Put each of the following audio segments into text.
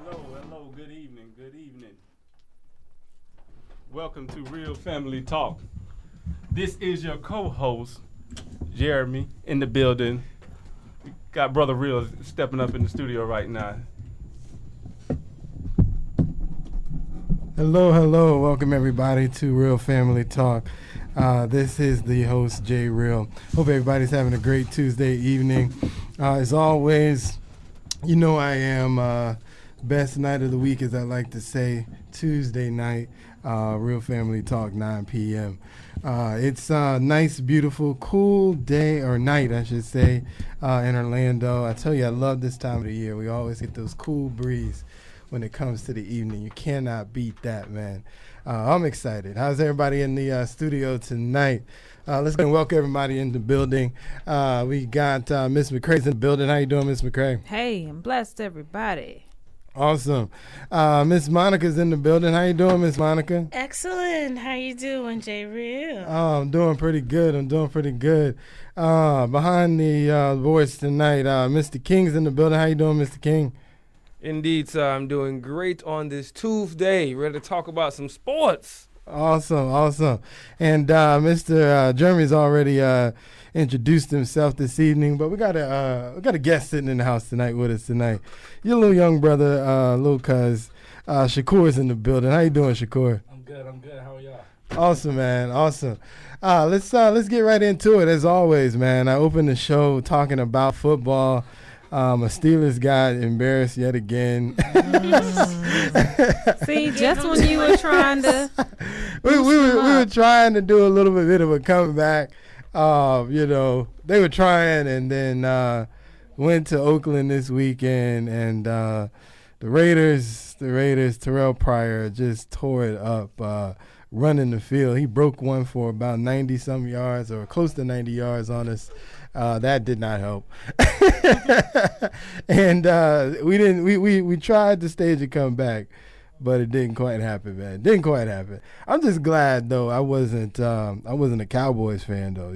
Hello, good evening. Welcome to Real Family Talk. This is your co-host, Jeremy, in the building. We got Brother Real stepping up in the studio right now. Hello. Welcome everybody to Real Family Talk. This is the host, Jay Real. Hope everybody's having a great Tuesday evening. As always, you know I am best night of the week, as I like to say, Tuesday night, Real Family Talk, 9 p.m. It's a nice, beautiful, cool day, or night, I should say, in Orlando. I tell you, I love this time of the year. We always get those cool breeze when it comes to the evening. You cannot beat that, man. I'm excited. How's everybody in the studio tonight? Let's go and welcome everybody in the building. We got Miss McCrae's in the building. How you doing, Miss McCrae? Hey, I'm blessed, everybody. Awesome. Miss Monica's in the building. How you doing, Miss Monica? Excellent. How you doing, Jay Real? Oh, I'm doing pretty good. Behind the boards tonight, Mr. King's in the building. How you doing, Mr. King? Indeed, sir. I'm doing great on this Tuesday. Ready to talk about some sports. Awesome. And Mr. Jeremy's already introduced himself this evening, but we got a guest sitting in the house tonight with us tonight. Your little young brother, little cuz, Shakur's in the building. How you doing, Shakur? I'm good. How are y'all? Awesome, man. Awesome. Let's get right into it. As always, man, I opened the show talking about football. A Steelers got embarrassed yet again. See, just when you were trying to, we were trying to do a little bit of a comeback. They were trying, and then went to Oakland this weekend, and the Raiders, Terrell Pryor just tore it up, running the field. He broke one for about 90-some yards, or close to 90 yards on us. That did not help. And we tried to stage a comeback, but it didn't quite happen, man. I'm just glad though I wasn't a Cowboys fan though.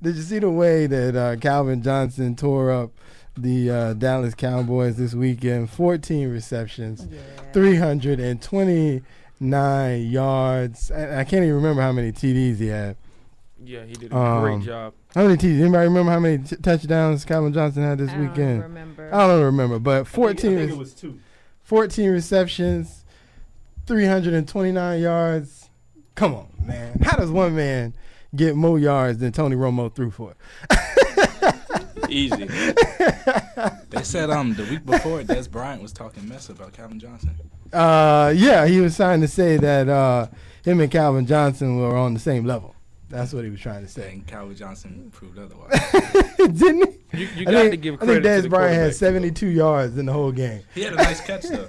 Did you see the way that Calvin Johnson tore up the Dallas Cowboys this weekend? 14 receptions, 329 yards. I can't even remember how many TDs he had. Yeah, he did a great job. How many TDs? Anybody remember how many touchdowns Calvin Johnson had this weekend? I don't remember, but 14. I think it was 2. 14 receptions, 329 yards. Come on, man. How does one man get more yards than Tony Romo threw for? Easy. They said the week before, Des Bryant was talking mess about Calvin Johnson. Yeah, he was trying to say that him and Calvin Johnson were on the same level. That's what he was trying to say. And Calvin Johnson proved otherwise. Didn't he? You got to give credit. I think Des Bryant had 72 yards in the whole game. He had a nice catch, though.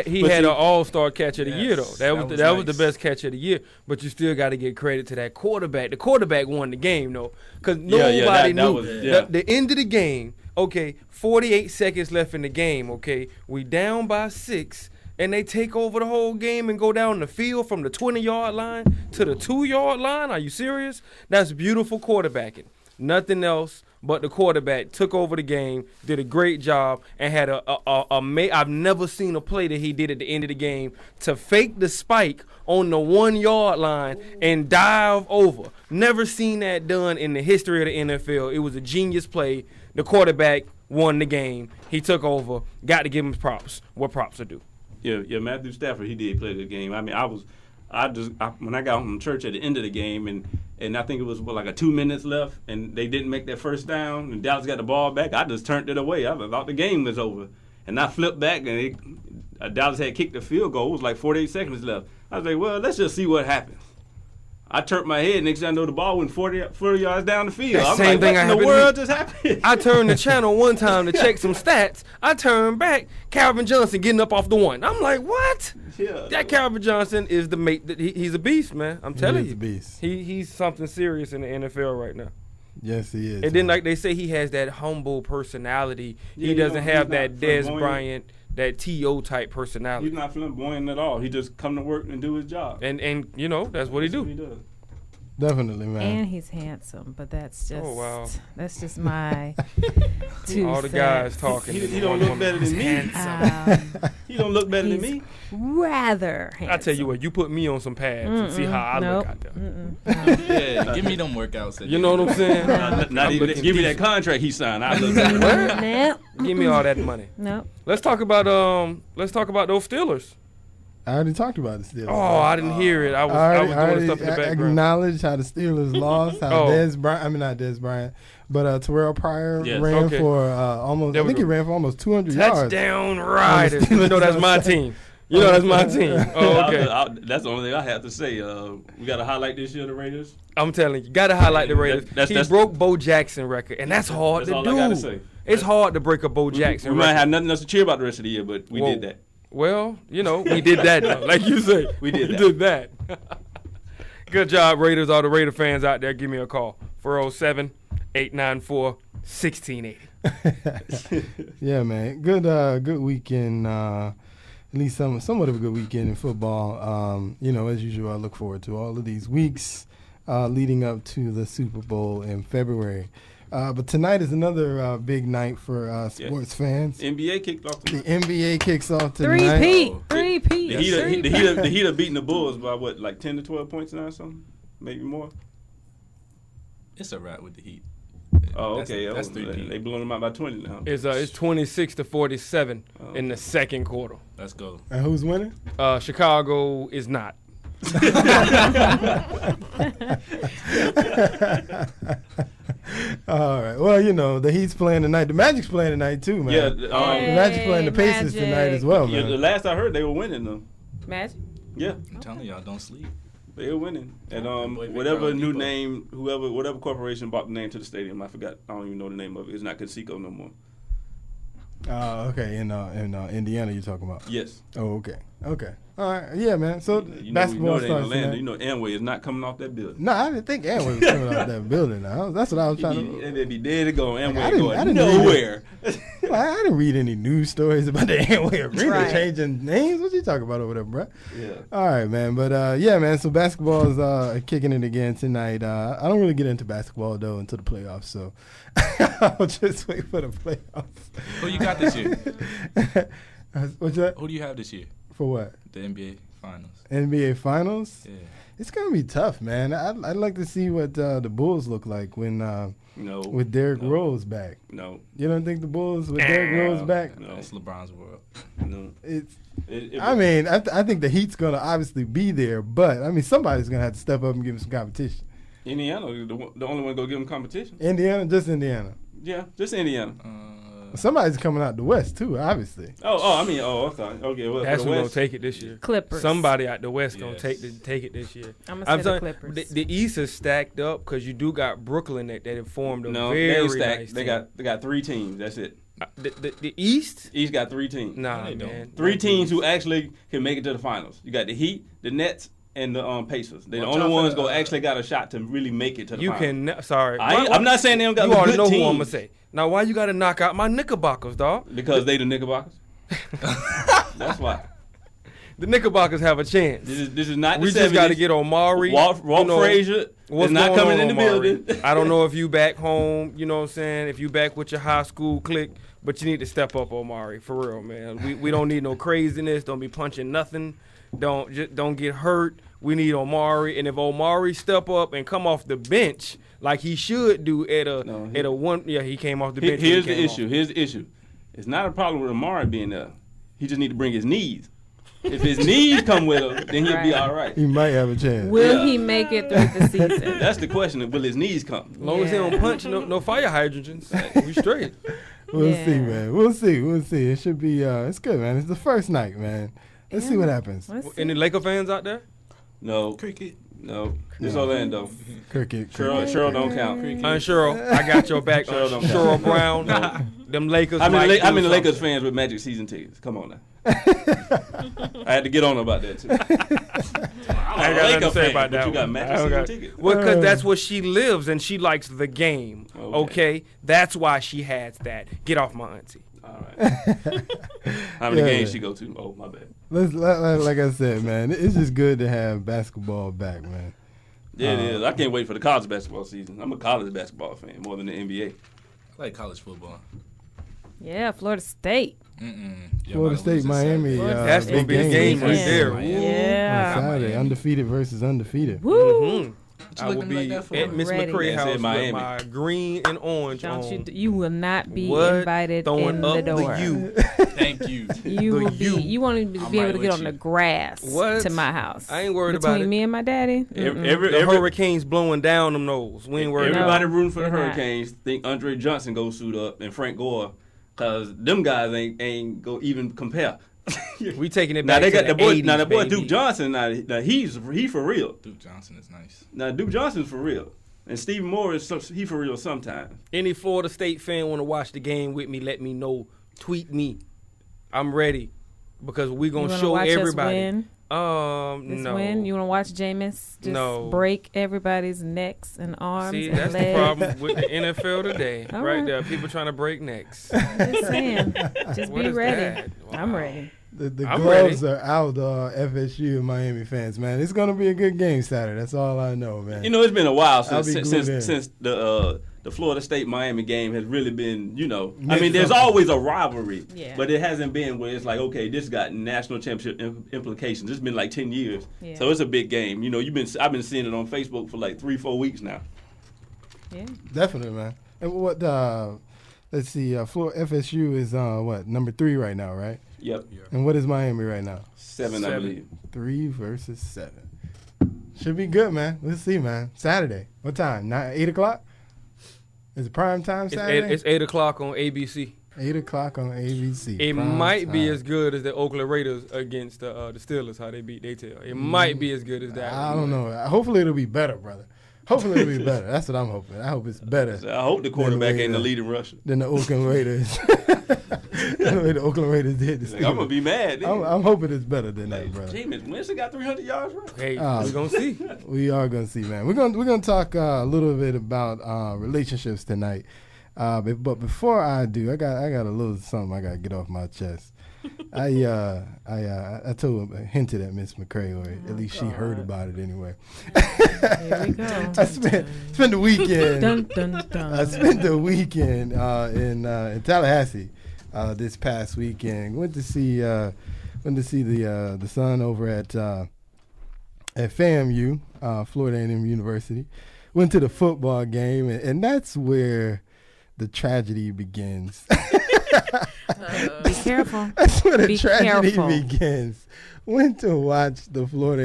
He had an all-star catch of the year, though. That was nice. the best catch of the year. But you still got to give credit to that quarterback. The quarterback won the game, though, because nobody knew. The end of the game, okay, 48 seconds left in the game, okay, we down by 6. And they take over the whole game and go down the field from the 20-yard line to the 2-yard line? Are you serious? That's beautiful quarterbacking. Nothing else but the quarterback took over the game, did a great job, and had I've never seen a play that he did at the end of the game to fake the spike on the 1-yard line and dive over. Never seen that done in the history of the NFL. It was a genius play. The quarterback won the game. He took over. Got to give him props. What props are due. Yeah, Matthew Stafford, he did play the game. I mean, when I got home from church at the end of the game, and I think it was like 2 minutes left, and they didn't make that first down, and Dallas got the ball back, I just turned it away. I thought the game was over. And I flipped back, and Dallas had kicked the field goal. It was like 48 seconds left. I was like, well, let's just see what happens. I turned my head, next thing I know, the ball went 40 yards down the field. I'm like, what in the world just happened? I turned the channel one time to check some stats. I turned back, Calvin Johnson getting up off the 1. I'm like, what? Yeah. That Calvin Johnson is the mate. He's a beast, man. I'm telling you. He's a beast. He's something serious in the NFL right now. Yes, he is. And then, like they say, he has that humble personality. He doesn't have that Des Bryant, that T.O. type personality. He's not flamboyant at all. He just come to work and do his job. And you know, that's what he do. What he does. Definitely, man. And he's handsome, but that's just my all the guys talking. He don't look better than me. He don't look better than me. Rather handsome. I tell you what, you put me on some pads and see how I look out there. Yeah, give me them workouts. You know what I'm saying? Not even give me that contract he signed. I look better. Nope. Give me all that money. Nope. Let's talk about those Steelers. I already talked about the Steelers. Oh, I didn't hear it. I was doing stuff in the background. Acknowledge how the Steelers lost. How not Dez Bryant, but Terrell Pryor ran for almost. I think he ran for almost 200 yards. Touchdown Riders. You know that's my team. You know that's my team. Oh, okay. That's the only thing I have to say. We got to highlight this year the Raiders. I'm telling you, got to highlight the Raiders. He broke Bo Jackson record, and that's hard to do. That's all I got to say. It's hard to break a Bo Jackson record. We might have nothing else to cheer about the rest of the year, but we did that. Well, we did that, though. Like you say. We did that. Good job, Raiders. All the Raider fans out there, give me a call. 407-894-1680. Yeah, man. Good weekend. At least somewhat of a good weekend in football. As usual, I look forward to all of these weeks leading up to the Super Bowl in February. But tonight is another big night for sports fans. NBA kicked off tonight. The NBA kicks off tonight. Three-peat. The Heat are beating the Bulls by what, like 10 to 12 points now or something? Maybe more? It's a wrap with the Heat. Oh, okay. That's 3-peat. They blowing them out by 20 now. It's 26-47 in the second quarter. Let's go. And who's winning? Chicago is not. All right. Well, the Heat's playing tonight. The Magic's playing tonight too, man. Yeah. The Magic's playing the Pacers tonight as well, man. The last I heard, they were winning though. Magic? Yeah. I'm telling y'all, don't sleep. They were winning. And whatever new name, whatever corporation bought the name to the stadium, I forgot. I don't even know the name of it. It's not Conseco no more. Okay. In Indiana, you're talking about? Yes. Oh, okay. All right. Yeah, man. So basketball starts tonight. Amway is not coming off that building. No, I didn't think Amway was coming off that building. Now that's what I was trying to. They'd be dead to go. Amway I going nowhere. I didn't read any news stories about the Amway Arena changing names. What you talking about over there, bro? Yeah. All right, man. But yeah, man. So basketball is kicking it again tonight. I don't really get into basketball though until the playoffs, so I'll just wait for the playoffs. Who you got this year? What's that? Who do you have this year? For what? The NBA Finals. NBA Finals? Yeah. It's gonna be tough, man. I'd like to see what the Bulls look like when with Derrick Rose back. No. You don't think the Bulls with Derrick Rose back? No, it's LeBron's world. No. I think the Heat's gonna obviously be there, but I mean somebody's gonna have to step up and give him some competition. Indiana, the only one go give them competition. Indiana, just Indiana. Yeah, just Indiana. Somebody's coming out the West too, obviously. Okay. Well, that's who's gonna take it this year. Clippers. Somebody out the West gonna take it this year. I'm gonna say the Clippers. The East is stacked up because you do got Brooklyn that have formed a very very stacked. nice They got 3 teams. That's it. The East? East got 3 teams. Nah, man. 3 teams who actually can make it to the finals. You got the Heat, the Nets, and the Pacers. They're the only ones actually got a shot to really make it to the finals. I'm not saying they don't got a good team. You already know who I'm gonna say. Now, why you got to knock out my Knickerbockers, dog? Because they the Knickerbockers. That's why. The Knickerbockers have a chance. This is not. We just got to get Omari. Walt Frazier is not coming in the building. I don't know if you back home. You know what I'm saying? If you back with your high school clique, but you need to step up, Omari, for real, man. We don't need no craziness. Don't be punching nothing. Don't get hurt. We need Omari, and if Omari step up and come off the bench like he should do he came off the bench. Here's the issue. It's not a problem with Omari being there. He just need to bring his knees. If his knees come with him, then he'll be all right. He might have a chance. Will he make it through the season? That's the question. Will his knees come? As long as he don't punch no fire hydrogens, we straight. We'll see, man. We'll see. It should be. It's good, man. It's the first night, man. Let's see what happens. Any Laker fans out there? No. Cricket. No. It's Orlando. Cricket. Cheryl don't count. Cheryl, I got your back. Cheryl Brown. Them Lakers. How many Lakers fans with Magic season tickets? Come on now. I had to get on about that too. I got nothing to say about that. You got Magic season tickets. Well, because that's what she lives and she likes the game. Okay, that's why she has that. Get off my auntie. All right. How many games she go to? Oh, my bad. Like I said, man, it's just good to have basketball back, man. Yeah, it is. I can't wait for the college basketball season. I'm a college basketball fan more than the NBA. I like college football. Yeah, Florida State. Florida State, Miami. That's going to be the game right there. Yeah. Saturday, undefeated versus undefeated. Woo! I will be at Miss Ready. McCray house with Miami. my green and orange Don't on. you will not be What? invited Throwing in the up door. the U. Thank you. You The will be. U. You won't even be I'm able right to get with on you. the grass What? to my house. I ain't worried Between about it. me and my daddy. The hurricane's blowing down them nose. We ain't worried about Everybody it. rooting for the they're not. Hurricanes think Andre Johnson go suit up and Frank Gore, cause them guys ain't go even compare. We taking it Now back they to got the the boy. 80s, Now the boy baby. Duke Johnson. Now he for real. Duke Johnson is nice. Now Duke Johnson's for real, and Stephen Moore he for real sometimes. Any Florida State fan want to watch the game with me, let me know. Tweet me. I'm ready because we You going to wanna show watch everybody. Us win? This No. win? You want to watch Jameis just No. break everybody's necks and arms See, and that's the legs? problem with the NFL today. All right right. there. People trying to break necks. I'm just saying. Just What be is ready. that? I'm Wow. ready. The I'm gloves ready. are out, FSU and Miami fans, man. It's gonna be a good game Saturday. That's all I know, man. You know, it's been a while I'll since be glued in. since the Florida State Miami game has really been. You know, I Meant mean, there's something. always a rivalry, Yeah. but it hasn't been where it's like, okay, this got national championship implications. It's been like 10 years, Yeah. so it's a big game. You know, I've been seeing it on Facebook for like 3-4 weeks now. Yeah. Definitely, man. And what? Let's see. FSU is what, number 3 right now, right? Yep, And what is Miami right now? 7, I believe. 3 versus 7. Should be good, man. Let's see, man. Saturday. What time? 8 o'clock? Is it prime time Saturday? It's 8 o'clock on ABC. 8 o'clock on ABC. It Prime might be time. as good as the Oakland Raiders against the Steelers, how they beat their tail. It might be as good as that. I don't know. Hopefully it'll be better, brother. Hopefully it'll be better. That's what I'm hoping. I hope it's better So I hope the quarterback ain't the leading rusher. than the Oakland Raiders. The way the Oakland Raiders did the Like, I'm gonna Steelers. be mad. I'm hoping it's better than that, brother. Jameis Winston got 300 yards rushing. Hey, we're going to see. We are gonna see, man. We're gonna talk a little bit about relationships tonight. But before I do, I got a little something I gotta get off my chest. I hinted at Miss McCray, or at least she heard about it anyway. Here we go. I spent the weekend. Dun, dun, dun. I spent the weekend in Tallahassee this past weekend. Went to see the son over at FAMU, Florida A&M University. Went to the football game, and that's where the tragedy begins. Be careful. That's where the Be tragedy careful. begins. Went to watch the Florida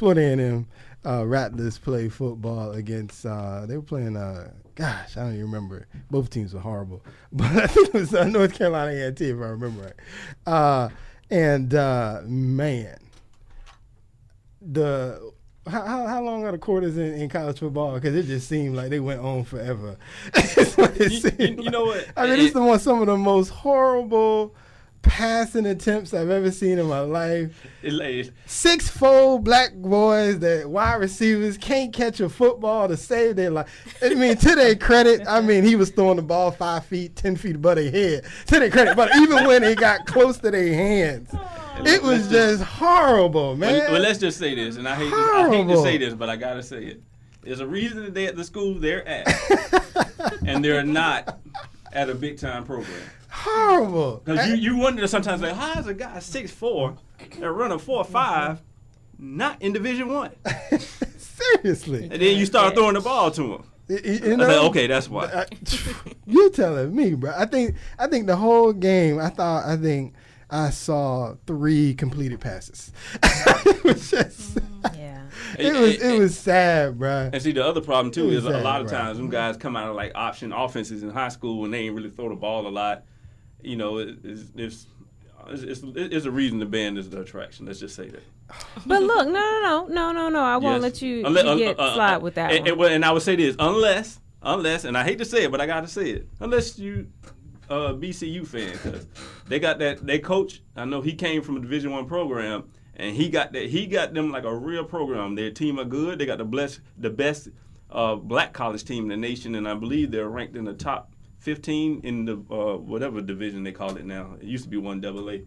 A&M Rattlers play football against. They were playing. Gosh, I don't even remember. Both teams were horrible, but I think it was North Carolina A&T if I remember right. Man, how long are the quarters in college football? Because it just seemed like they went on forever. That's what it seemed You know like. what? I mean, it's some of the most horrible passing attempts I've ever seen in my life. 6'4" black boys that wide receivers can't catch a football to save their life. I mean, to their credit, he was throwing the ball 5 feet, 10 feet above their head. To their credit, but even when it got close to their hands, it was just horrible, man. Well, let's just say this, and I hate to say this, but I gotta say it. There's a reason that they at the school they're at, and they're not at a big time program. Horrible. Because you wonder sometimes, like, how is a guy 6'4" and running 4.5 not in Division I? Seriously. And then you start throwing the ball to him. You I know, was like, okay, that's why. You're telling me, bro. I think the whole game. I think I saw 3 completed passes. It was just. Yeah. It was sad, bro. And see, the other problem too It is was a lot sad, of bro. times them guys come out of like option offenses in high school and they ain't really throw the ball a lot. You know, it's a reason the band is the attraction. Let's just say that. But look, no. I won't Yes. let you Unless- get slide with that one. And I would say this, unless, and I hate to say it, but I got to say it, unless you BCU fan, because they got that. They coach. I know he came from a Division I program, and he got them like a real program. Their team are good. They got the best black college team in the nation, and I believe they're ranked in the top 15 in the whatever division they call it now. It used to be 1AA.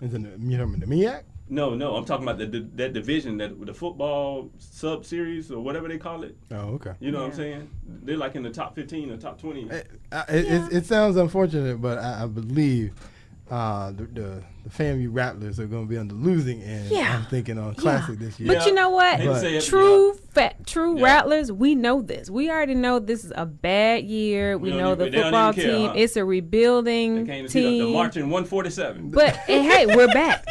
Is it the MEAC? No, I'm talking about that division, the football sub series or whatever they call it. Oh, okay. You know what I'm saying? They're like in the top 15 or top 20. It sounds unfortunate, but I believe the FAMU Rattlers are going to be on the losing end. Yeah. I'm thinking on Classic this year. But you know what? True Yeah. Rattlers, we know this. We already know this is a bad year. We know the football team. It's a rebuilding They came to team. see the marching 147. But hey, we're back.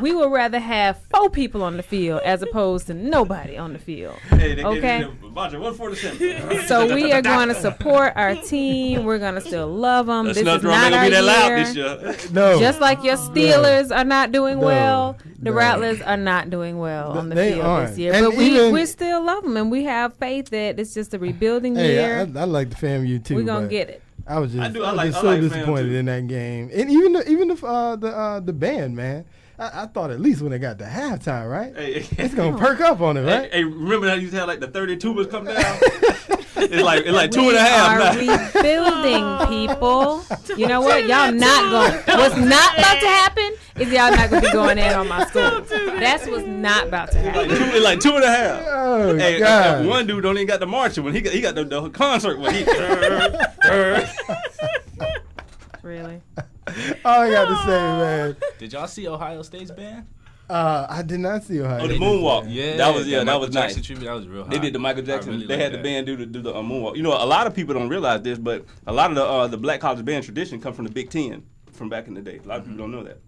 We would rather have 4 people on the field as opposed to nobody on the field. Hey, they Okay? came to the marching 147. So we are going to support our team. We're going to still love them. The This snub is drum not ain't our gonna be that year. loud this year. No. Just like your Steelers are not doing No. well, the No. Rattlers are not doing well on the They field aren't. this year. And But even- we still love them, and we have faith that it's just a rebuilding Hey, year. I like the FAMU too. We're going to but get it. I was just, I do. I I was like- just I so like FAMU disappointed too. in that game, and even the band, man. I thought at least when they got to halftime, right? Hey, It's gonna perk up on it, right? Hey, remember how you used to have like the 32ers come down? it's like 2.5 We are now. rebuilding, people. You know what? Y'all not going. What's not about to happen is y'all not going to be going in on my school. That's what's not about to happen. It's like 2.5. Oh Hey, God! one dude don't even got the marching when he got the concert when he. Really? All I got to say, man. Did y'all see Ohio State's band? I did not see Ohio. Oh, the State. moonwalk. Yeah, that was Michael nice. Jackson tribute. That was real hot. They did the Michael I Jackson. really They like had the that. band do the moonwalk. You know, a lot of people don't realize this, but a lot of the black college band tradition come from the Big Ten from back in the day. A lot of people don't know that.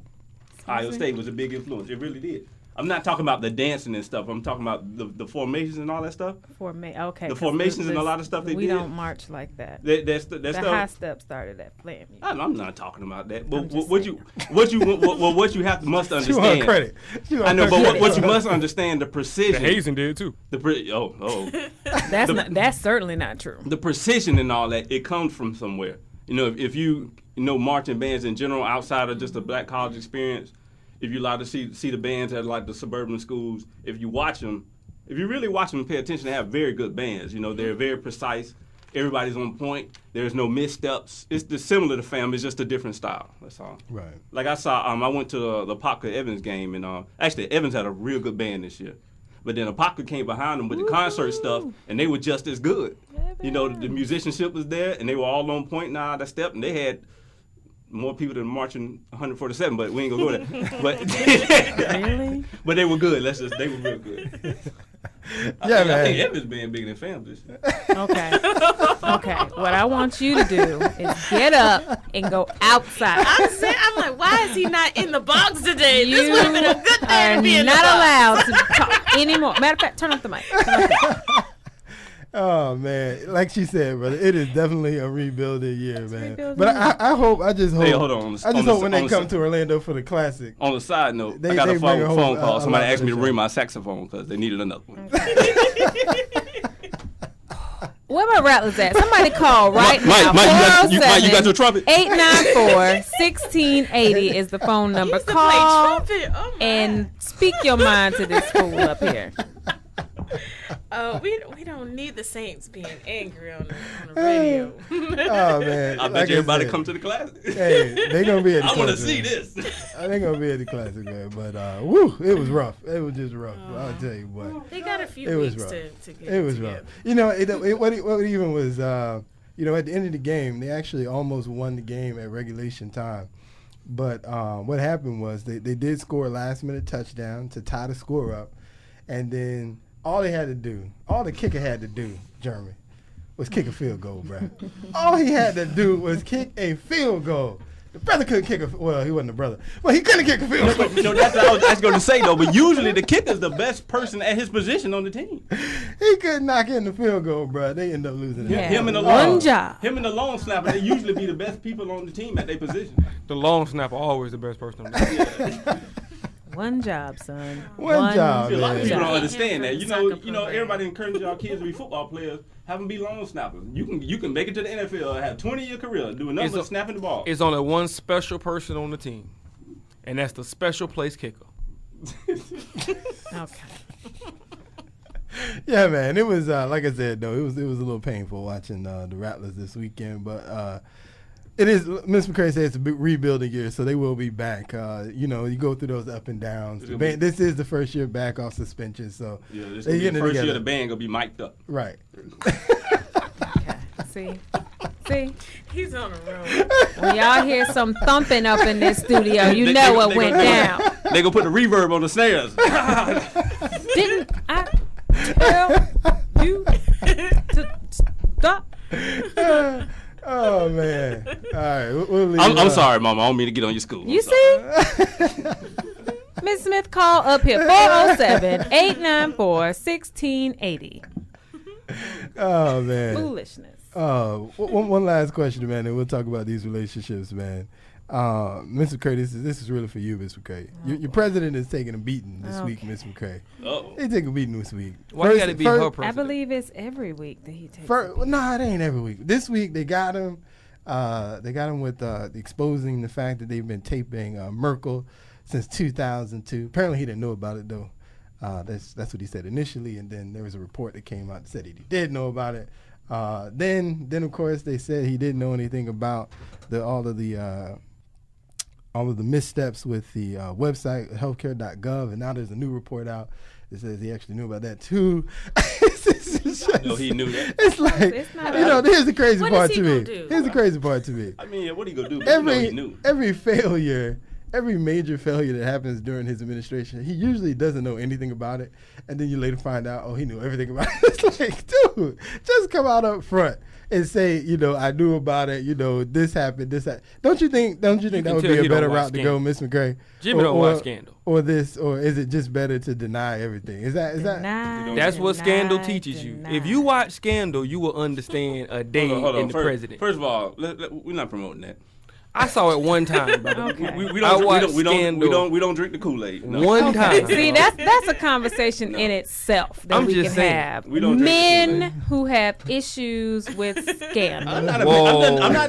Ohio State was a big influence. It really did. I'm not talking about the dancing and stuff. I'm talking about the formations and all that stuff. Okay. The formations and a lot of stuff they we did. don't march like that. That's The stuff. high step started at FAMU. I'm not talking about that. But I'm just what saying. you must She understand. want credit. She want I know, but credit. what you must understand the precision. The Hazen did too. That's certainly not true. The precision and all that, it comes from somewhere. You know, if you know marching bands in general outside of just the black college experience, if you allowed to see the bands at like the suburban schools, if you watch them, if you really watch them and pay attention, they have very good bands. You know, they're very precise. Everybody's on point. There's no missteps. It's similar to FAM. It's just a different style. That's all. Right. Like I saw, I went to the Popka Evans game, and actually Evans had a real good band this year. But then Apopka came behind them with the concert stuff, and they were just as good. You know, the musicianship was there, and they were all on point now, that step, and they had more people than marching 147, but we ain't gonna go there. But Really? but they were good. They were real good. Yeah, I man. think Evans being bigger than FAM this year. Okay. What I want you to do is get up and go outside. I'm like, why is he not in the box today? You This would have been a good day are to be in not the box. allowed to talk anymore. Matter of fact, turn off the mic. Oh man, like she said, brother, it is definitely a rebuilding year, man. rebuilding But year. I just hope. Hey, hold on. I just hope when they come to Orlando for the Classic. On the side note, They- I got they a bring a phone whole- call. a Somebody lot asked to me the to show. bring my saxophone because they needed another one. Where my rattlers at? Somebody call right now. Mike, you got your trumpet? 894-1680 is the phone He number. used to Call play trumpet. Oh my. and speak your mind to this fool up here. We don't need the Saints being angry on the radio. Oh man, I bet like you everybody said, come to the Classic. Hey, they gonna be at the I want to Classic, see man. this. They gonna be at the Classic, man. But woo, it was rough. It was just rough. I'll tell you what. They got a few It was weeks rough. to get It was together. rough. You know, what even was, you know, at the end of the game, they actually almost won the game at regulation time. But what happened was they did score a last-minute touchdown to tie the score up. And then all the kicker had to do, Jeremy, was kick a field goal, bro. All he had to do was kick a field goal. The brother couldn't kick well, he wasn't a brother. But he couldn't kick a field goal. You know, that's what I was going to say, though. But usually the kicker's the best person at his position on the team. He couldn't knock in the field goal, bro. They ended up losing. Yeah. Him and the One long job. Him and the long snapper, they usually be the best people on the team at their position. The long snapper always the best person on the team. One job, son. One job, A lot of man. people don't job. understand that. You Soccer know, program. everybody encourages y'all kids to be football players. Have them be long snappers. You can make it to the NFL, have 20-year career, do nothing but snapping the ball. It's only one special person on the team, and that's the special place kicker. Okay. Yeah, man. It was like I said though. It was a little painful watching the Rattlers this weekend, but It is. Ms. McCray said it's a big rebuilding year, so they will be back. You go through those up and downs. This is the first year back off suspension, so this is the first year the band gonna be mic'd up. Right. Okay. See, he's on the road. When y'all hear some thumping up in this studio, you know what went down. They gonna put the reverb on the snares. Didn't I tell you to stop? Oh man! All right, we'll leave. I'm sorry, Mama. I don't mean to get on your school. You see, Ms. Smith, call up here 407-894-1680. Oh man! Foolishness. One last question, man, and we'll talk about these relationships, man. Mr. McCray, this is really for you, Mr. McCray. Your president is taking a beating this week, Mr. McCray. He's taking a beating this week. Why you got to be her president? I believe it's every week that he takes. No, it ain't every week. This week they got him. They got him with exposing the fact that they've been taping Merkel since 2002. Apparently, he didn't know about it though. That's what he said initially, and then there was a report that came out that said he did know about it. Then of course they said he didn't know anything about all of the missteps with the website healthcare.gov, and now there's a new report out that says he actually knew about that too. No, he knew that. It's like here's the crazy part to me. Here's the crazy part to me. I mean, what are you gonna do? Every he knew. Every major failure that happens during his administration, he usually doesn't know anything about it, and then you later find out, he knew everything about it. It's like, dude, just come out up front and say, I knew about it. This happened. Don't you think that would be a better route to go, Miss McCray? Jimmy don't watch Scandal. Or is it just better to deny everything? Is that? That's what Scandal teaches you. If you watch Scandal, you will understand a day in the president. First of all, we're not promoting that. I saw it one time, brother. Okay. We don't drink the Kool-Aid. No. One time. See, that's a conversation in itself that we can have. We don't Men who have issues with Scandal. I'm not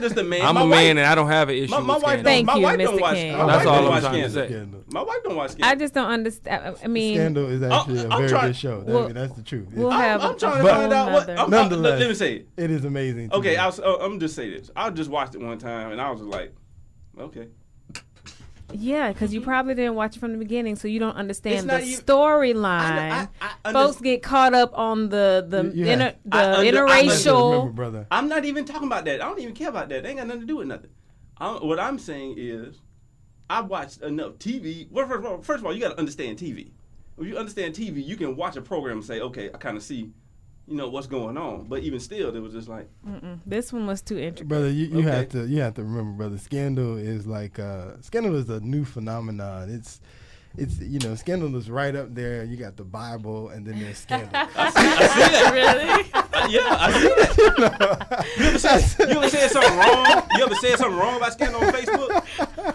just a man. I'm a man and I don't have an issue with Scandal. Thank you, Mr. King. That's all I'm trying to say. My wife don't watch Scandal. I just don't understand. I mean, Scandal is actually a very good show. That's the truth. I'm trying to find out what. Nonetheless, let me say it is amazing. Okay, I'm just say this. I just watched it one time and I was just like, okay. Yeah, because you probably didn't watch it from the beginning, so you don't understand the storyline. Folks get caught up on the interracial. Brother. I'm not even talking about that. I don't even care about that. They ain't got nothing to do with nothing. What I'm saying is, I watched enough TV. Well, first of all, you got to understand TV. If you understand TV, you can watch a program and say, okay, I kind of see, what's going on. But even still, it was just like, this one was too intricate. Brother, you have to remember, brother. Scandal is like Scandal is a new phenomenon. It's Scandal is right up there. You got the Bible, and then there's Scandal. I see that. Really? Yeah, I see that. You ever said something wrong? You ever said something wrong about Scandal on Facebook?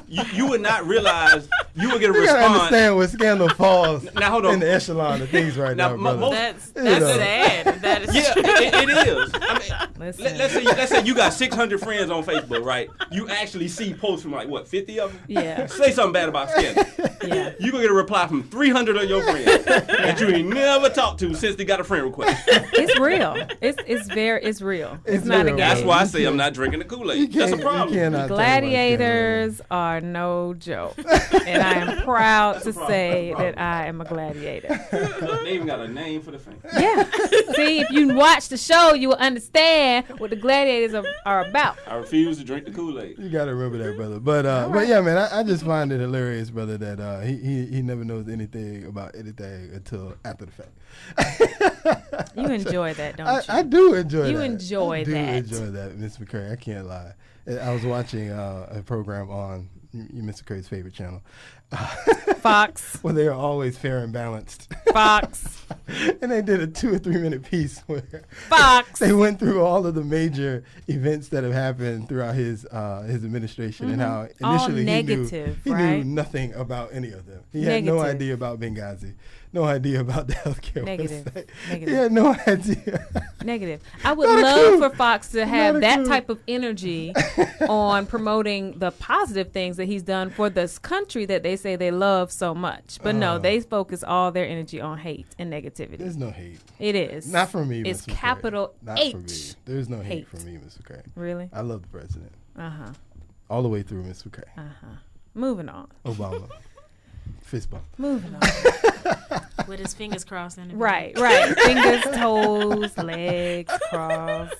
You would not realize you would get a response. You gotta understand where Scandal falls now, hold on. in the echelon of things right now, brother. That's sad. That is true. It is. I mean, Listen. let's say you got 600 friends on Facebook, right? You actually see posts from 50 of them? Yeah. Say something bad about Scandal. Yeah. You gonna get a reply from 300 of your friends that you ain't never talked to since they got a friend request. It's real. It's real. It's not real, a game. That's why I say I'm not drinking the Kool-Aid. That's a problem. Gladiators are no joke, and I am proud to say that I am a gladiator. They even got a name for the thing. Yeah. See, if you watch the show, you will understand what the gladiators are about. I refuse to drink the Kool-Aid. You gotta remember that, brother. But yeah, man, I just find it hilarious, brother, that he never knows anything about anything until after the fact. You enjoy that, don't you? I do enjoy that. You enjoy that. I do enjoy that, Mr. McCray. I can't lie. I was watching a program on Mr. McCray's favorite channel. Fox. Where they are always fair and balanced. Fox. And they did a 2 or 3 minute piece where Fox. They went through all of the major events that have happened throughout his administration and how initially he knew nothing about any of them. He had no idea about Benghazi. No idea about the healthcare website. Negative. He had no idea. Negative. I would love for Fox to have that type of energy on promoting the positive things that he's done for this country that they say they love so much. But no, they focus all their energy on hate and negativity. There's no hate. It is. Not for me, It's Mr. capital Not H. for me. There's no hate for me, Mr. Cray. Really? I love the president. All the way through, Ms. McCray. Moving on. Obama. Fist bump. Moving on. With his fingers crossed. In the Right. Fingers, toes, legs crossed.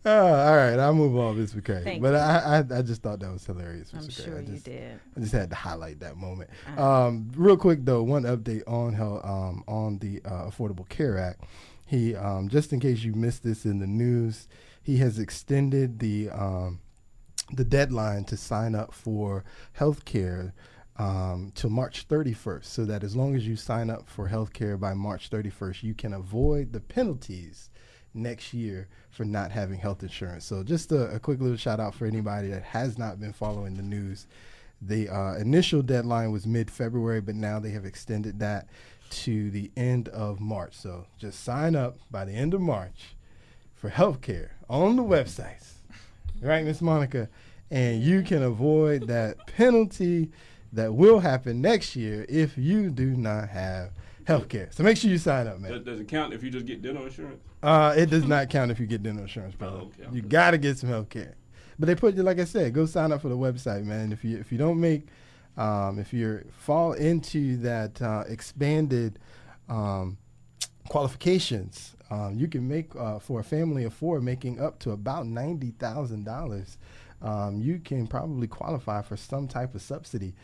All right, I'll move on, Ms. McCray. Thank but you. I just thought that was hilarious, Ms. I'm McCray. sure you did. I just had to highlight that moment. Real quick though, one update on the Affordable Care Act. He just in case you missed this in the news, he has extended the deadline to sign up for health care till March 31st, so that as long as you sign up for health care by March 31st, you can avoid the penalties next year for not having health insurance. So just a quick little shout out for anybody that has not been following the news. The initial deadline was mid-February, but now they have extended that to the end of March. So just sign up by the end of March for health care on the websites. Right, Miss Monica? And you can avoid that penalty that will happen next year if you do not have health care. So make sure you sign up, man. Does it count if you just get dental insurance? It does not count if you get dental insurance, brother. Okay. You got to get some health care. But they put you, like I said, go sign up for the website, man. If you don't make, if you fall into that expanded qualifications, you can make for a family of four making up to about $90,000. You can probably qualify for some type of subsidy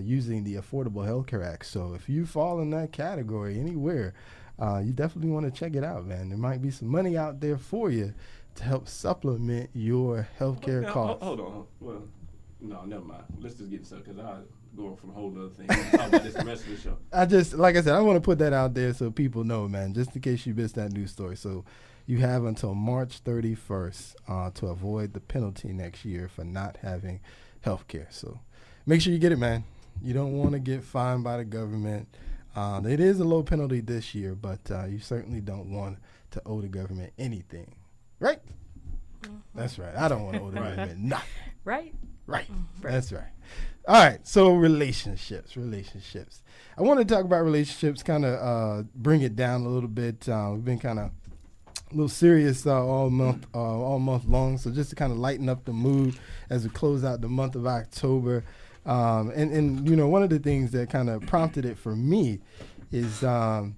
using the Affordable Health Care Act. So if you fall in that category anywhere, you definitely want to check it out, man. There might be some money out there for you to help supplement your health care costs. Hold on. Well, no, never mind. Let's just get stuff because I'll go from a whole other thing. We'll talk about this the rest of the show. Like I said, I want to put that out there so people know, man, just in case you missed that news story. So you have until March 31st to avoid the penalty next year for not having health care. So make sure you get it, man. You don't want to get fined by the government. It is a low penalty this year, but you certainly don't want to owe the government anything. Right? Mm-hmm. That's right. I don't want to owe the government nothing. Right? Right. That's right. All right. So relationships. I want to talk about relationships, kind of bring it down a little bit. We've been kind of a little serious all month long. So just to kind of lighten up the mood as we close out the month of October. And you know, one of the things that kind of prompted it for me is I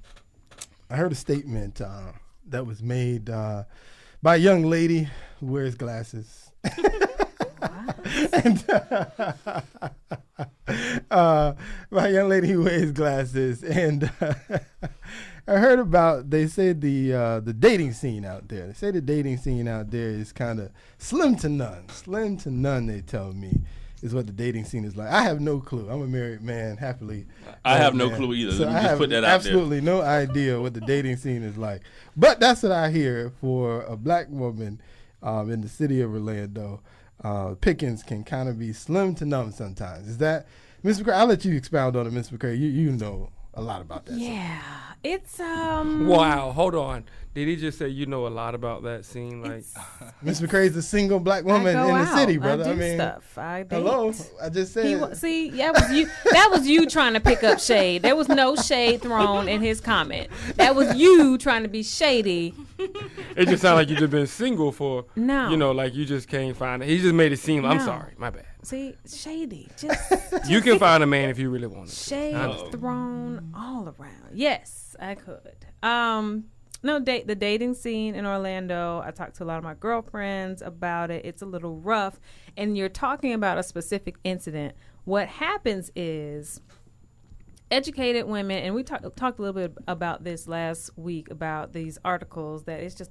heard a statement that was made by a young lady who wears glasses. And by a young lady who wears glasses, and I heard about, they said the dating scene out there. They say the dating scene out there is kind of slim to none. They tell me is what the dating scene is like. I have no clue. I'm a married man, happily. I have no clue either. So Let me just put that out there. Absolutely no idea what the dating scene is like. But that's what I hear for a black woman in the city of Orlando. Pickings can kind of be slim to none sometimes. Is that, Ms. McCray? I'll let you expound on it, Ms. McCray. You know a lot about that. Yeah, it's Wow, hold on. Did he just say you know a lot about that scene? Like, Ms. McCray is a single black woman in the city, brother. I do stuff. I date. Hello, I just said. See, that was you. That was you trying to pick up shade. There was no shade thrown in his comment. That was you trying to be shady. It just sounded like you just been single for, no, you know, like you just can't find it. He just made it seem. I'm sorry, my bad. See, shady. Just you can find a man if you really want to. Shade thrown all around. Yes, I could. No, the dating scene in Orlando, I talked to a lot of my girlfriends about it. It's a little rough. And you're talking about a specific incident. What happens is educated women, and we talked a little bit about this last week, about these articles, that it's just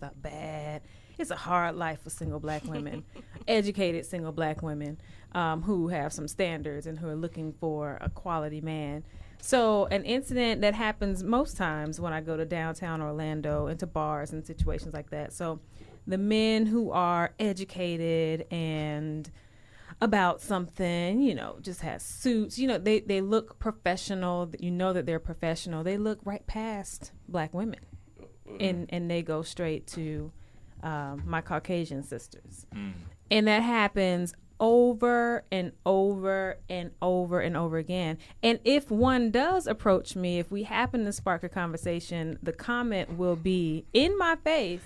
it's a hard life for single black women, educated single black women who have some standards and who are looking for a quality man. So an incident that happens most times when I go to downtown Orlando, into bars and situations like that. So the men who are educated and about something, you know, just has suits, you know, they look professional. You know that they're professional. They look right past black women and they go straight to my Caucasian sisters. And that happens over and over and over and over again. And if one does approach me, if we happen to spark a conversation, the comment will be in my face,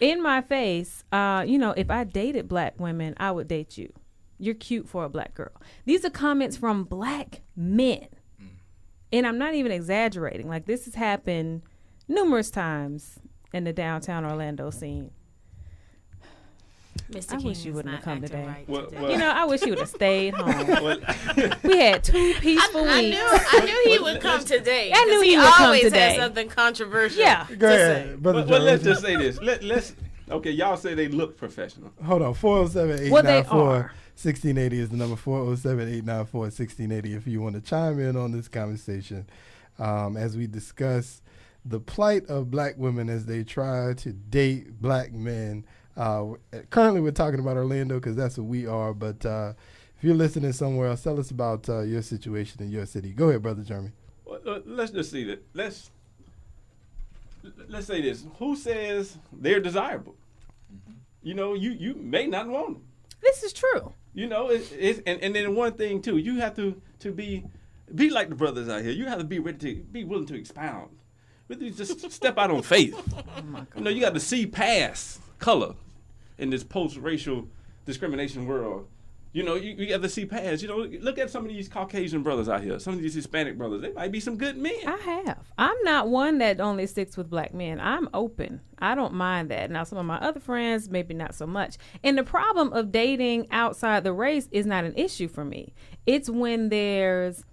in my face, if I dated black women, I would date you. You're cute for a black girl. These are comments from black men. And I'm not even exaggerating. Like, this has happened numerous times in the downtown Orlando scene. Mr. I King wish you wouldn't have come today. right today. I wish you would have stayed home. We had 2 peaceful weeks. I knew he would come today. I knew he would come today. He always has something controversial. Yeah. Go ahead, brother. Well, let's just say this. Let's. Okay, y'all say they look professional. Hold on. 407-894-1680 is the number. 407-894-1680 if you want to chime in on this conversation as we discuss the plight of black women as they try to date black men. Currently, we're talking about Orlando because that's what we are. But if you're listening somewhere else, tell us about your situation in your city. Go ahead, Brother Jeremy. Well, let's just see that. Let's say this. Who says they're desirable? You may not want them. This is true. And then one thing too, you have to be like the brothers out here. You have to be ready to be willing to expound. Really just step out on faith. You got to see past color in this post-racial discrimination world. You got to see past. Look at some of these Caucasian brothers out here. Some of these Hispanic brothers. They might be some good men. I have. I'm not one that only sticks with black men. I'm open. I don't mind that. Now, some of my other friends, maybe not so much. And the problem of dating outside the race is not an issue for me. It's when there's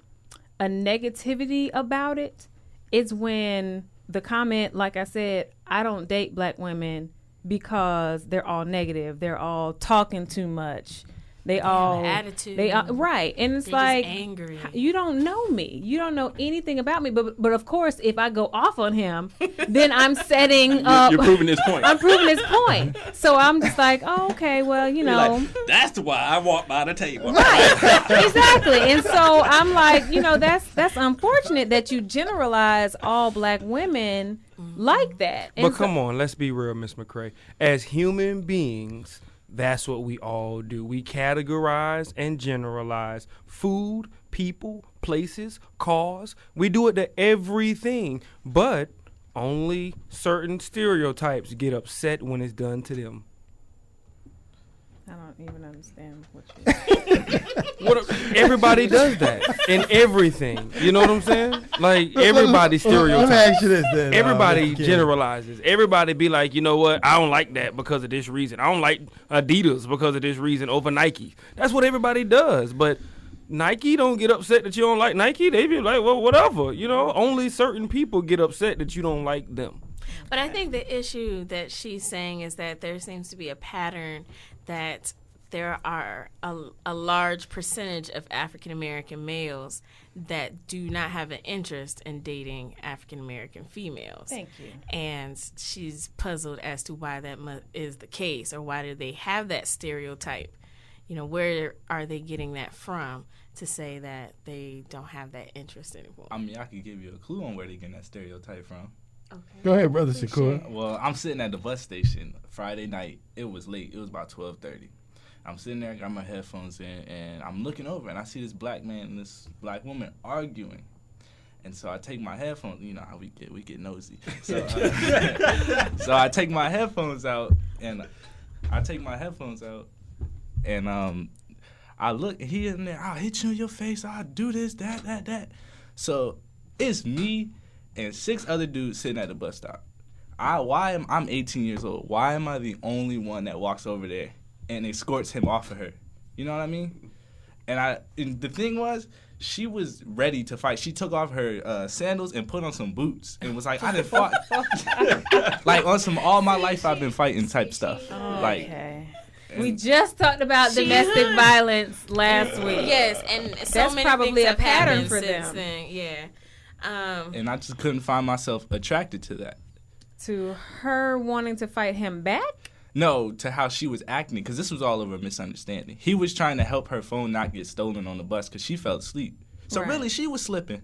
a negativity about it. It's when the comment, like I said, I don't date black women because they're all negative. They're all talking too much. They all attitude. They are right, and it's They're like just angry. You don't know me. You don't know anything about me. But of course, if I go off on him, then I'm setting up. You're proving his point. I'm proving his point. So I'm just like, oh, okay, well, Like, that's why I walk by the table. Right, exactly. And so I'm like, that's unfortunate that you generalize all black women like that. And but come on, let's be real, Miss McCrae. As human beings, that's what we all do. We categorize and generalize food, people, places, cars. We do it to everything, but only certain stereotypes get upset when it's done to them. I don't even understand what Everybody does that in everything. You know what I'm saying? Like, everybody stereotypes. Let me ask you this then. Everybody generalizes. Everybody be like, you know what? I don't like that because of this reason. I don't like Adidas because of this reason over Nike. That's what everybody does. But Nike don't get upset that you don't like Nike. They be like, well, whatever. Only certain people get upset that you don't like them. But I think the issue that she's saying is that there seems to be a pattern that there are a large percentage of African American males that do not have an interest in dating African American females. Thank you. And she's puzzled as to why that is the case, or why do they have that stereotype? Where are they getting that from to say that they don't have that interest anymore? I mean, I could give you a clue on where they're getting that stereotype from. Okay. Go ahead, Brother Shakur. Well, I'm sitting at the bus station Friday night. It was late. It was about 12:30. I'm sitting there, got my headphones in, and I'm looking over, and I see this black man and this black woman arguing. And so I take my headphones. You know how we get nosy. So I take my headphones out, and I look, and he in there, I'll hit you in your face, I'll do this, that. So it's me and 6 other dudes sitting at the bus stop. I'm 18 years old. Why am I the only one that walks over there and escorts him off of her? You know what I mean? And the thing was, she was ready to fight. She took off her sandals and put on some boots and was like, I done fought. Like, on some all my life I've been fighting type stuff. Okay. We just talked about domestic violence last week. Yes, and so that's many probably things a pattern have for since them. then. Yeah. And I just couldn't find myself attracted to that. To her wanting to fight him back? No, to how she was acting, because this was all over a misunderstanding. He was trying to help her phone not get stolen on the bus because she fell asleep. So really, she was slipping.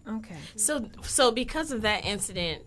Okay. So because of that incident,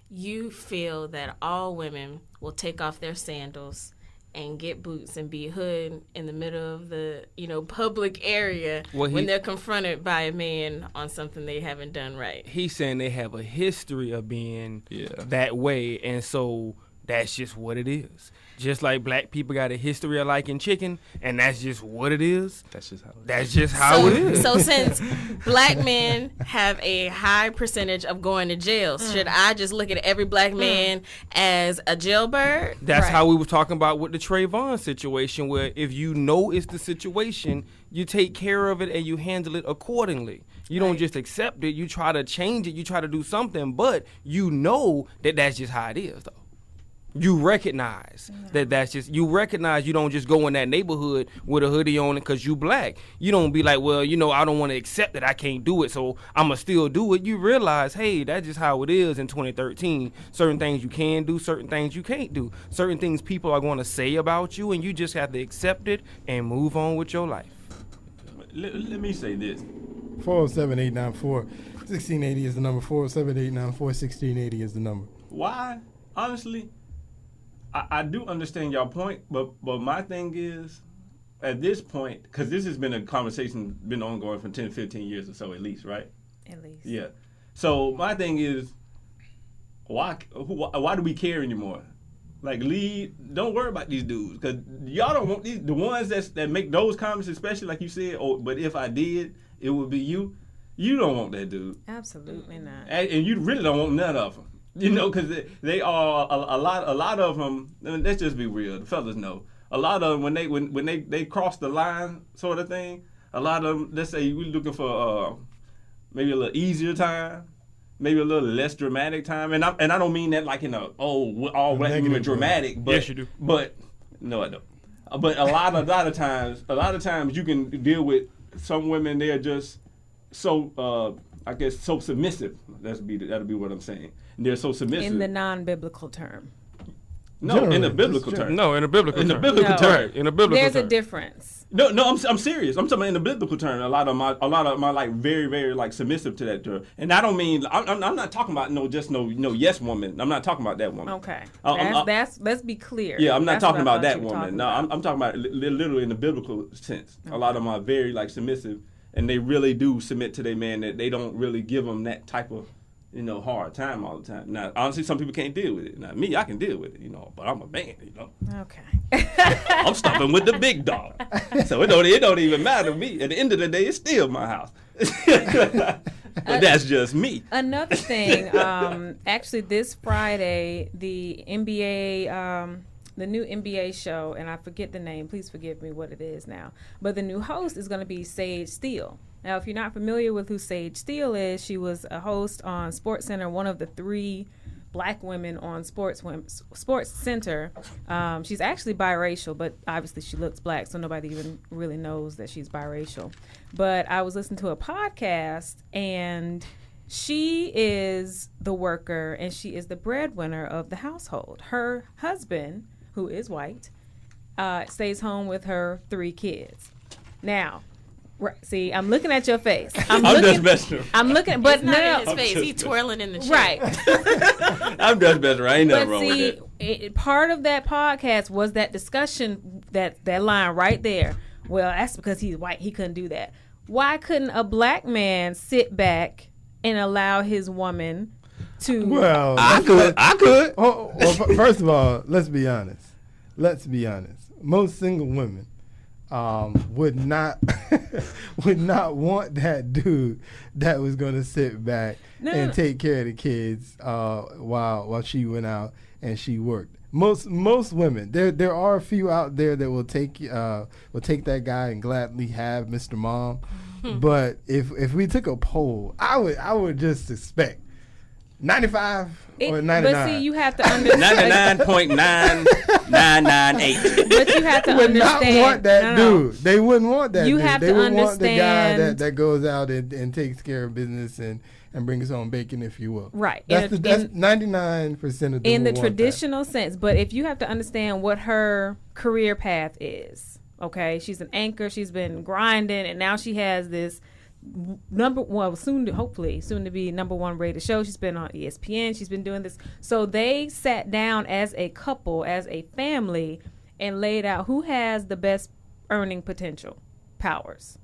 you feel that all women will take off their sandals and get boots and be hood in the middle of the public area when they're confronted by a man on something they haven't done right. He's saying they have a history of being that way, and so That's just what it is. Just like black people got a history of liking chicken, and that's just what it is. That's just how it is. That's just how it is. So since black men have a high percentage of going to jail, should I just look at every black man as a jailbird? That's how we were talking about with the Trayvon situation, where if you know it's the situation, you take care of it and you handle it accordingly. You don't just accept it. You try to change it. You try to do something, but you know that that's just how it is, though. You recognize that's just, you recognize you don't just go in that neighborhood with a hoodie on because you black. You don't be like, well, you know, I don't want to accept that I can't do it, so I'm going to still do it. You realize, hey, that's just how it is in 2013. Certain things you can do, certain things you can't do. Certain things people are going to say about you, and you just have to accept it and move on with your life. Let me say this. 407-894-1680 is the number. 407-894-1680 is the number. Why? Honestly, I do understand your point, but my thing is, at this point, because this has been a conversation been ongoing for 10, 15 years or so at least, right? At least. Yeah. So my thing is, why do we care anymore? Like, don't worry about these dudes, because y'all don't want the ones that make those comments, especially like you said, but if I did, it would be you. You don't want that dude. Absolutely not. And you really don't want none of them. You know, because they are a lot of them. Let's just be real. The fellas know. A lot of them when they cross the line, sort of thing. A lot of them. Let's say we're looking for maybe a little easier time, maybe a little less dramatic time. And I don't mean that like in all black women dramatic. But, yes, you do. But no, I don't. But a lot of times you can deal with some women. They're just so I guess so submissive. That'll be what I'm saying. They're so submissive. In the non-biblical term. No, Generally, in a biblical term. No, in a biblical term. In a biblical term. Right, in a biblical term. There's a difference. No, I'm serious. I'm talking about in the biblical term. A lot of my like very, very like submissive to that term. And I don't mean I'm not talking about no yes woman. I'm not talking about that woman. Okay. Let's be clear. Yeah, I'm not That's talking what I about thought that you were woman. talking No, about. I'm talking about literally in the biblical sense. Okay. A lot of them are very like submissive, and they really do submit to their man. That they don't really give them that type of hard time all the time. Now, honestly, some people can't deal with it. Now, me, I can deal with it, but I'm a man, Okay. I'm stopping with the big dog. So it don't even matter to me. At the end of the day, it's still my house. But that's just me. Another thing, actually this Friday, the NBA, the new NBA show, and I forget the name, please forgive me what it is now, but the new host is going to be Sage Steele. Now, if you're not familiar with who Sage Steele is, she was a host on SportsCenter, one of the 3 black women on SportsCenter. She's actually biracial, but obviously she looks black, so nobody even really knows that she's biracial. But I was listening to a podcast, and she is the worker, and she is the breadwinner of the household. Her husband, who is white, stays home with her 3 kids. Now, see, I'm looking at your face. I'm just messing. I'm looking, but it's not no, in his face. He's twirling in the chair. Right. I'm just messing. Ain't nothing wrong with that. Part of that podcast was that discussion, that line right there. Well, that's because he's white. He couldn't do that. Why couldn't a black man sit back and allow his woman to? Well, I could. Well, first of all, let's be honest. Most single women would not want that dude that was going to sit back and take care of the kids while she went out and she worked. Most women, there are a few out there that will take that guy and gladly have Mr. Mom. But if we took a poll, I would just suspect 95 or 99. But see, you have to understand 99.9998. But you have to would understand. not want that dude. They wouldn't want that You dude. have they to would want the guy understand- that goes out and takes care of business and brings home bacon, if you will. Right. That's 99% of them in the will want traditional sense. But if you have to understand what her career path is, okay, she's an anchor. She's been grinding, and now she has this soon to be number 1 rated show. She's been on ESPN. She's been doing this. So they sat down as a couple, as a family, and laid out who has the best earning potential, powers.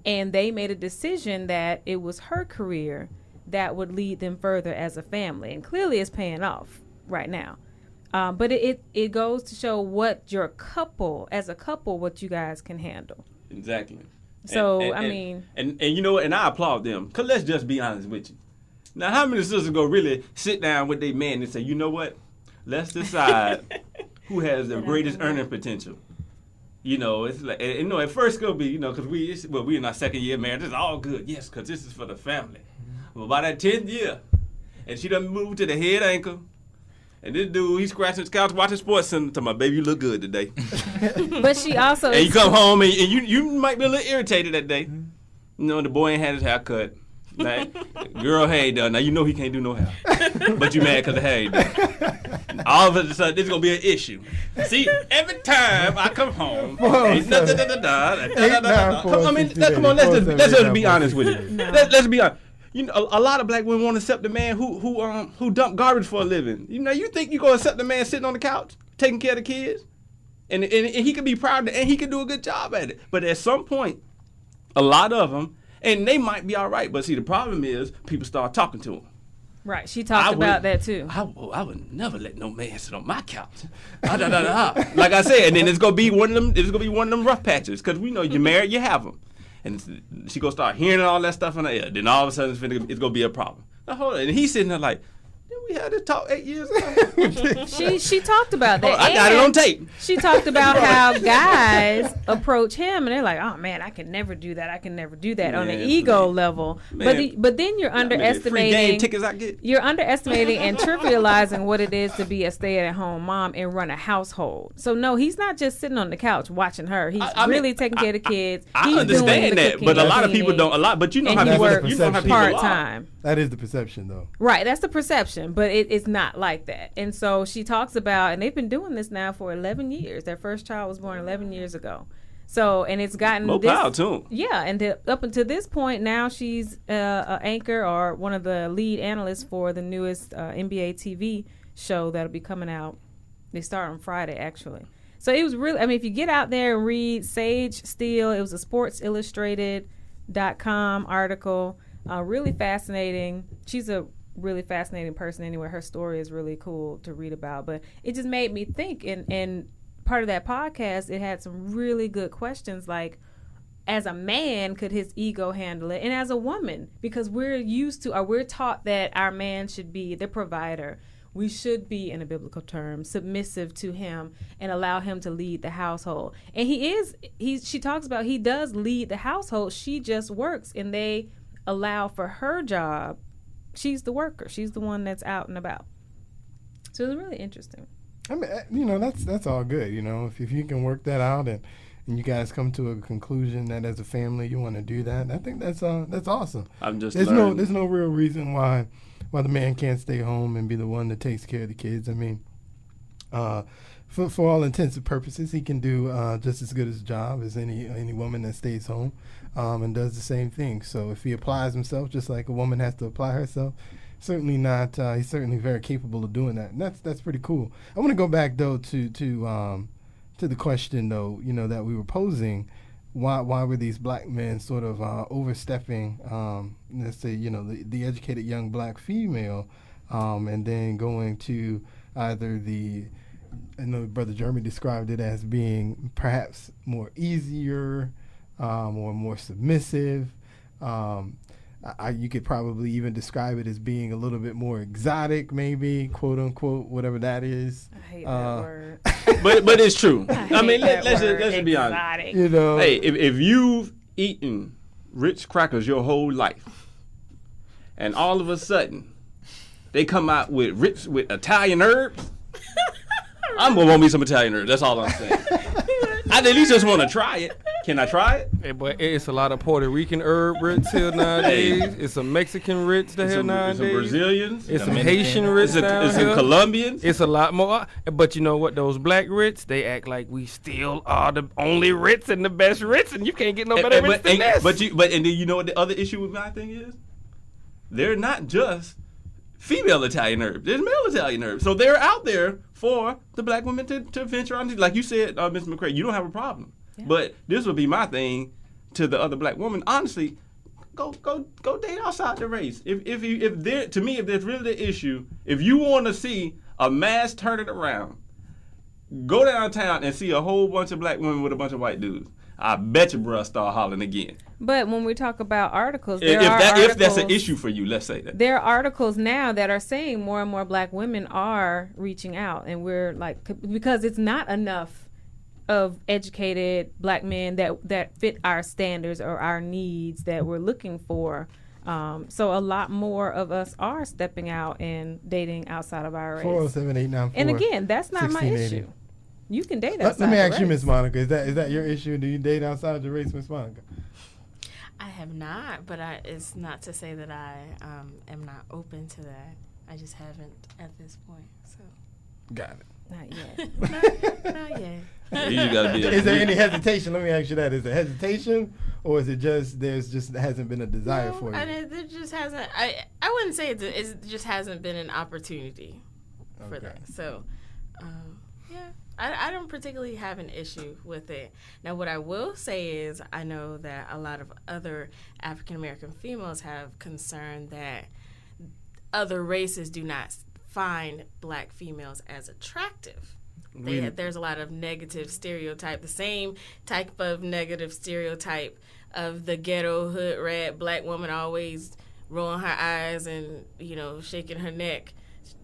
And they made a decision that it was her career that would lead them further as a family. And clearly it's paying off right now. But it goes to show what your couple, as a couple, what you guys can handle. Exactly. So, and you know what? And I applaud them. Because let's just be honest with you. Now, how many sisters go really sit down with their man and say, you know what? Let's decide who has the greatest earning potential. You know, it's like, you know, at first it's going to be, you know, because we in our second year marriage. It's all good. Yes, because this is for the family. But by that 10th year, and she done moved to the head ankle, and this dude, he's scratching his couch watching Sports Center to my baby, you look good today. But she also... And you come home, and you might be a little irritated that day. You know, the boy ain't had his hair cut. Like, girl, hair ain't done. Now, you know he can't do no hair. But you mad because the hair ain't done. All of a sudden, this is going to be an issue. See, every time I come home, come on, let's just be honest with you. Let's be honest. You know, a lot of black women want to accept the man who dump garbage for a living. You know, you think you're going to accept the man sitting on the couch, taking care of the kids? And he can be proud of it, and he can do a good job at it. But at some point, a lot of them, and they might be all right, but see, the problem is people start talking to them. Right, she talked about that too. I would never let no man sit on my couch. Like I said, and then it's gonna be one of them rough patches, because we know you're married, you have them. And she gonna start hearing all that stuff in her ear. Then all of a sudden it's gonna be a problem. Now hold on. And he's sitting there like, didn't we had this talk 8 years ago? She talked about that. I got it on tape. She talked about how guys approach him and they're like, "Oh man, I can never do that. I can never do that," on an ego level. But then you're underestimating free game tickets I get. You're underestimating and trivializing what it is to be a stay-at-home mom and run a household. So no, he's not just sitting on the couch watching her. He's really taking care of the kids. I understand that, but a lot of people don't. But you know how people part-time. That is the perception, though. Right, that's the perception, but it's not like that. And so she talks about, and they've been doing this now for 11 years. Their first child was born 11 years ago. So, and it's gotten more power too. Yeah, and up until this point, now she's an anchor or one of the lead analysts for the newest NBA TV show that'll be coming out. They start on Friday, actually. So it was really, I mean, if you get out there and read Sage Steele, it was a SportsIllustrated.com article. Really fascinating. She's a really fascinating person anyway. Her story is really cool to read about. But it just made me think, and part of that podcast, it had some really good questions like, as a man, could his ego handle it? And as a woman, because we're used to, or we're taught that our man should be the provider. We should be, in a biblical term, submissive to him and allow him to lead the household. And she talks about he does lead the household. She just works, and they allow for her job. She's the worker. She's the one that's out and about. So it's really interesting. I mean, you know, that's all good. You know, if you can work that out and you guys come to a conclusion that as a family you want to do that, I think that's awesome. There's no real reason why the man can't stay home and be the one that takes care of the kids. I mean, for all intents and purposes, he can do just as good a job as any woman that stays home and does the same thing. So if he applies himself just like a woman has to apply herself, certainly not. He's certainly very capable of doing that, and that's pretty cool. I want to go back though to the question though, you know, that we were posing. Why were these black men sort of overstepping? Let's say, you know, the educated young black female, and then going to either I know Brother Jeremy described it as being perhaps more easier or more submissive. You could probably even describe it as being a little bit more exotic, maybe, quote unquote, whatever that is. I hate that word. but it's true. I mean, let's just be honest. You know, hey, if you've eaten Ritz crackers your whole life, and all of a sudden they come out with Ritz with Italian herbs, I'm gonna want me some Italian herbs. That's all I'm saying. I at least just want to try it. Can I try it? Hey, but it's a lot of Puerto Rican herb Ritz here nowadays. It's some Mexican Ritz here nowadays. It's some Brazilians. It's some Haitian Ritz down It's some Colombians. It's a lot more. But you know what? Those black Ritz, they act like we still are the only Ritz and the best Ritz, and you can't get no better Ritz than this. But then you know what the other issue with my thing is? They're not just female Italian herbs. There's male Italian herbs. So they're out there for the black women to venture on. Like you said, Ms. McCray, you don't have a problem. Yeah. But this would be my thing to the other black woman. Honestly, go date outside the race. If there's really the issue, if you want to see a mass turning around, go downtown and see a whole bunch of black women with a bunch of white dudes. I bet you, bruh, start hollering again. But when we talk about articles, if that's an issue for you, let's say that. There are articles now that are saying more and more black women are reaching out, and we're like, because it's not enough of educated black men that fit our standards or our needs that we're looking for. So a lot more of us are stepping out and dating outside of our race. 407-894. And again, that's not my issue. You can date outside. Let me ask you, Miss Monica, is that your issue? Do you date outside of the race, Miss Monica? I have not, but it's not to say that I am not open to that. I just haven't at this point. So. Got it. Not yet. Not yet. You gotta be is there any hesitation? Let me ask you that. Is there hesitation, or is it just there hasn't been a desire for you? There just hasn't. I wouldn't say it just hasn't been an opportunity for that. So, yeah. I don't particularly have an issue with it. Now, what I will say is I know that a lot of other African-American females have concern that other races do not find black females as attractive. There's a lot of negative stereotype, the same type of negative stereotype of the ghetto hood rat black woman always rolling her eyes and, shaking her neck.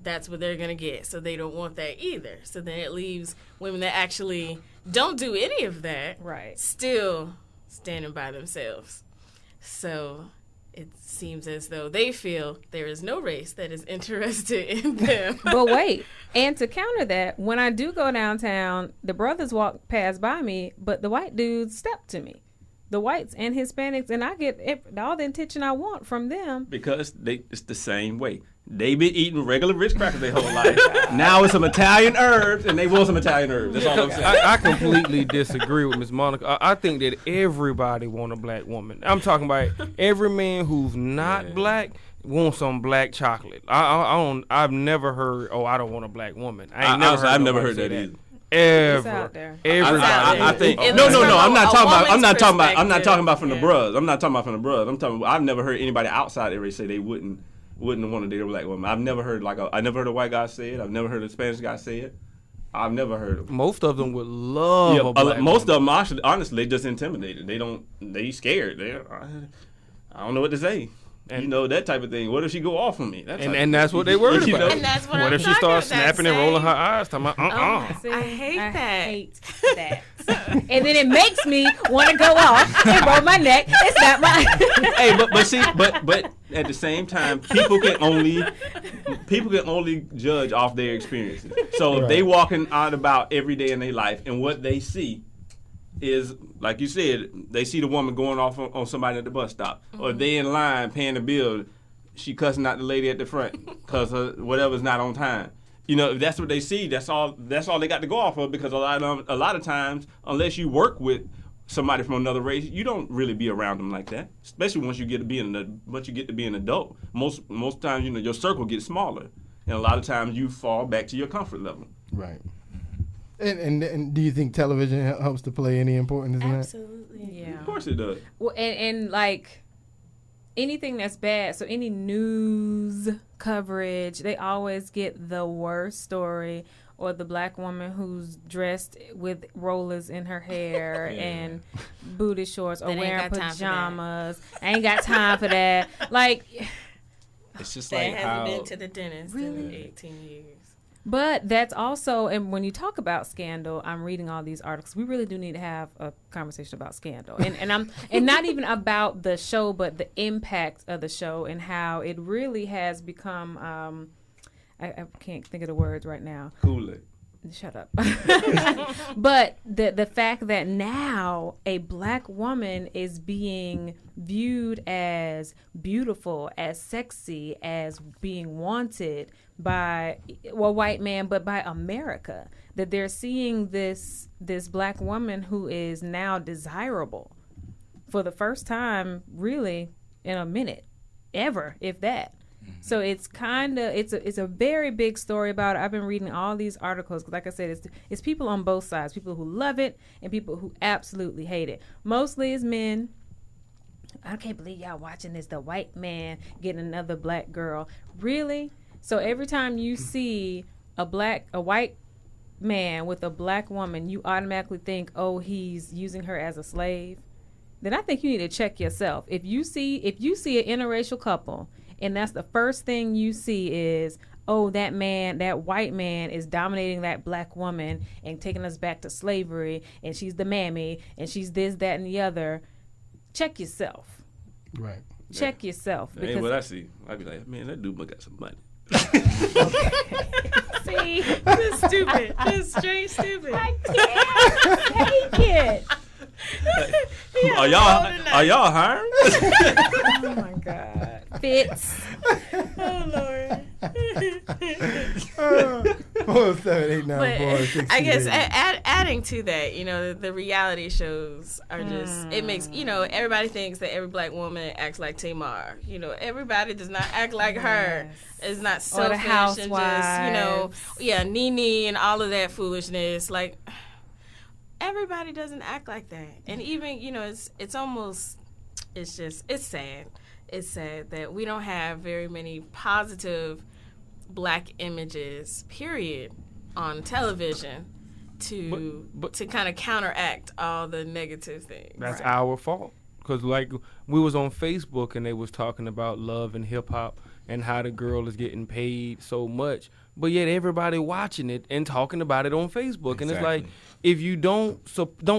That's what they're going to get. So they don't want that either. So then it leaves women that actually don't do any of that, right, still standing by themselves. So it seems as though they feel there is no race that is interested in them. But wait, and to counter that, when I do go downtown, the brothers walk past by me, but the white dudes step to me. The whites and Hispanics, and I get all the attention I want from them. Because it's the same way. They been eating regular Ritz crackers their whole life. Now it's some Italian herbs, and they want some Italian herbs. That's all I'm saying. I completely disagree with Ms. Monica. I think that everybody want a black woman. I'm talking about every man who's not black wants some black chocolate. I've never heard, I don't want a black woman. I've never heard that either. Everybody. I think no. I'm not talking about from the bros. I'm not talking about from the bros. I've never heard anybody outside the race say they wouldn't want to date a black woman. I've never heard I never heard a white guy say it. I've never heard a Spanish guy say it. I've never heard of it. Most of them would love a black most woman. of them honestly they just intimidated. They scared. I don't know what to say. And that type of thing. What if she go off on me? And that's what they worried about. And that's what if I'm she starts talking about, snapping and rolling her eyes? See, I hate that. And then it makes me want to go off and roll my neck. It's not my. Hey, but at the same time, people can only judge off their experiences. So if they walking out about every day in their life, and what they see is, like you said, they see the woman going off on somebody at the bus stop, or they in line paying the bill, she cussing out the lady at the front because whatever's not on time. If that's what they see, that's all they got to go off of, because a lot of times, unless you work with somebody from another race, you don't really be around them like that. Especially once you get to be an adult. Most times, your circle gets smaller, and a lot of times you fall back to your comfort level. Right. And do you think television helps to play any importance in that? Absolutely. Yeah. Of course it does. Well, and like anything that's bad, so any news coverage, they always get the worst story, or the black woman who's dressed with rollers in her hair and booty shorts, or wearing pajamas. I ain't got time for that. Like, it's just that like hasn't been to the dentist in 18 years. But that's also, and when you talk about scandal, I'm reading all these articles. We really do need to have a conversation about scandal, and not even about the show, but the impact of the show and how it really has become. I can't think of the words right now. Kool-Aid. Shut up. But the fact that now a black woman is being viewed as beautiful, as sexy, as being wanted by white man, but by America, that they're seeing this black woman who is now desirable for the first time really in a minute, ever, if that. So it's it's a very big story about it. I've been reading all these articles because, like I said, it's people on both sides, people who love it and people who absolutely hate it. Mostly it's men. I can't believe y'all watching this. The white man getting another black girl. Really? So every time you see a white man with a black woman, you automatically think, oh, he's using her as a slave, then I think you need to check yourself. If you see an interracial couple and that's the first thing you see is, oh, that white man is dominating that black woman and taking us back to slavery, and she's the mammy, and she's this, that, and the other, check yourself. Right. Check yourself. That ain't what I see. I'd be like, man, that dude got some money. See, this is stupid. This is straight stupid. I can't take it. Are y'all hiring? Oh my God. Fitz. Oh Lord. 47894. I guess adding to that, the reality shows are just, it makes, everybody thinks that every black woman acts like Tamar. Everybody does not act like her. It's not selfish and just, Nene and all of that foolishness. Like, everybody doesn't act like that. And even, it's almost, it's sad. It's sad that we don't have very many positive black images, period, on television to kind of counteract all the negative things. That's our fault. Because, like, we was on Facebook and they was talking about love and hip-hop and how the girl is getting paid so much. But yet everybody watching it and talking about it on Facebook. Exactly. And it's like, if you don't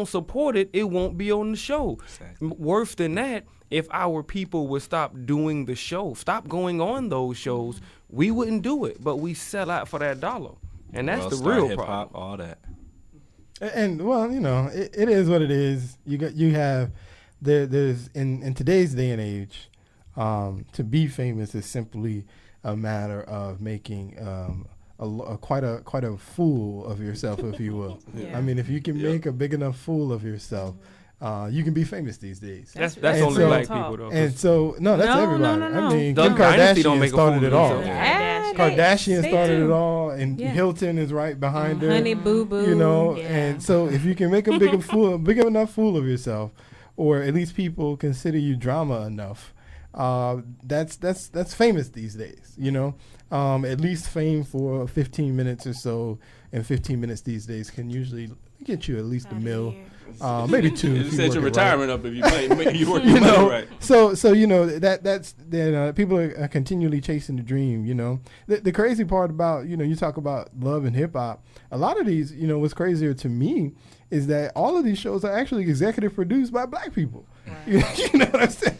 support it, it won't be on the show. Exactly. Worse than that, if our people would stop doing the show, stop going on those shows, we wouldn't do it. But we sell out for that dollar. And that's the real hip-hop, problem. All that. And, well, it is what it is. There's in today's day and age, to be famous is simply a matter of making quite a fool of yourself, if you will. Yeah. I mean, if you can make a big enough fool of yourself, you can be famous these days. That's only black people, though. And so, that's everybody. No. I mean, Kim Kardashian started it all. Kardashian They started do. it all, and Hilton is right behind her. Honey Boo Boo. And so if you can make a big enough fool of yourself, or at least people consider you drama enough, that's famous these days. At least fame for 15 minutes or so, and 15 minutes these days can usually get you at least $1 million. Maybe 2. It sets your retirement up if you work your money right. So that's people are continually chasing the dream. The crazy part about you talk about love and hip hop. A lot of these, what's crazier to me is that all of these shows are actually executive produced by black people. Right. You know what I'm saying?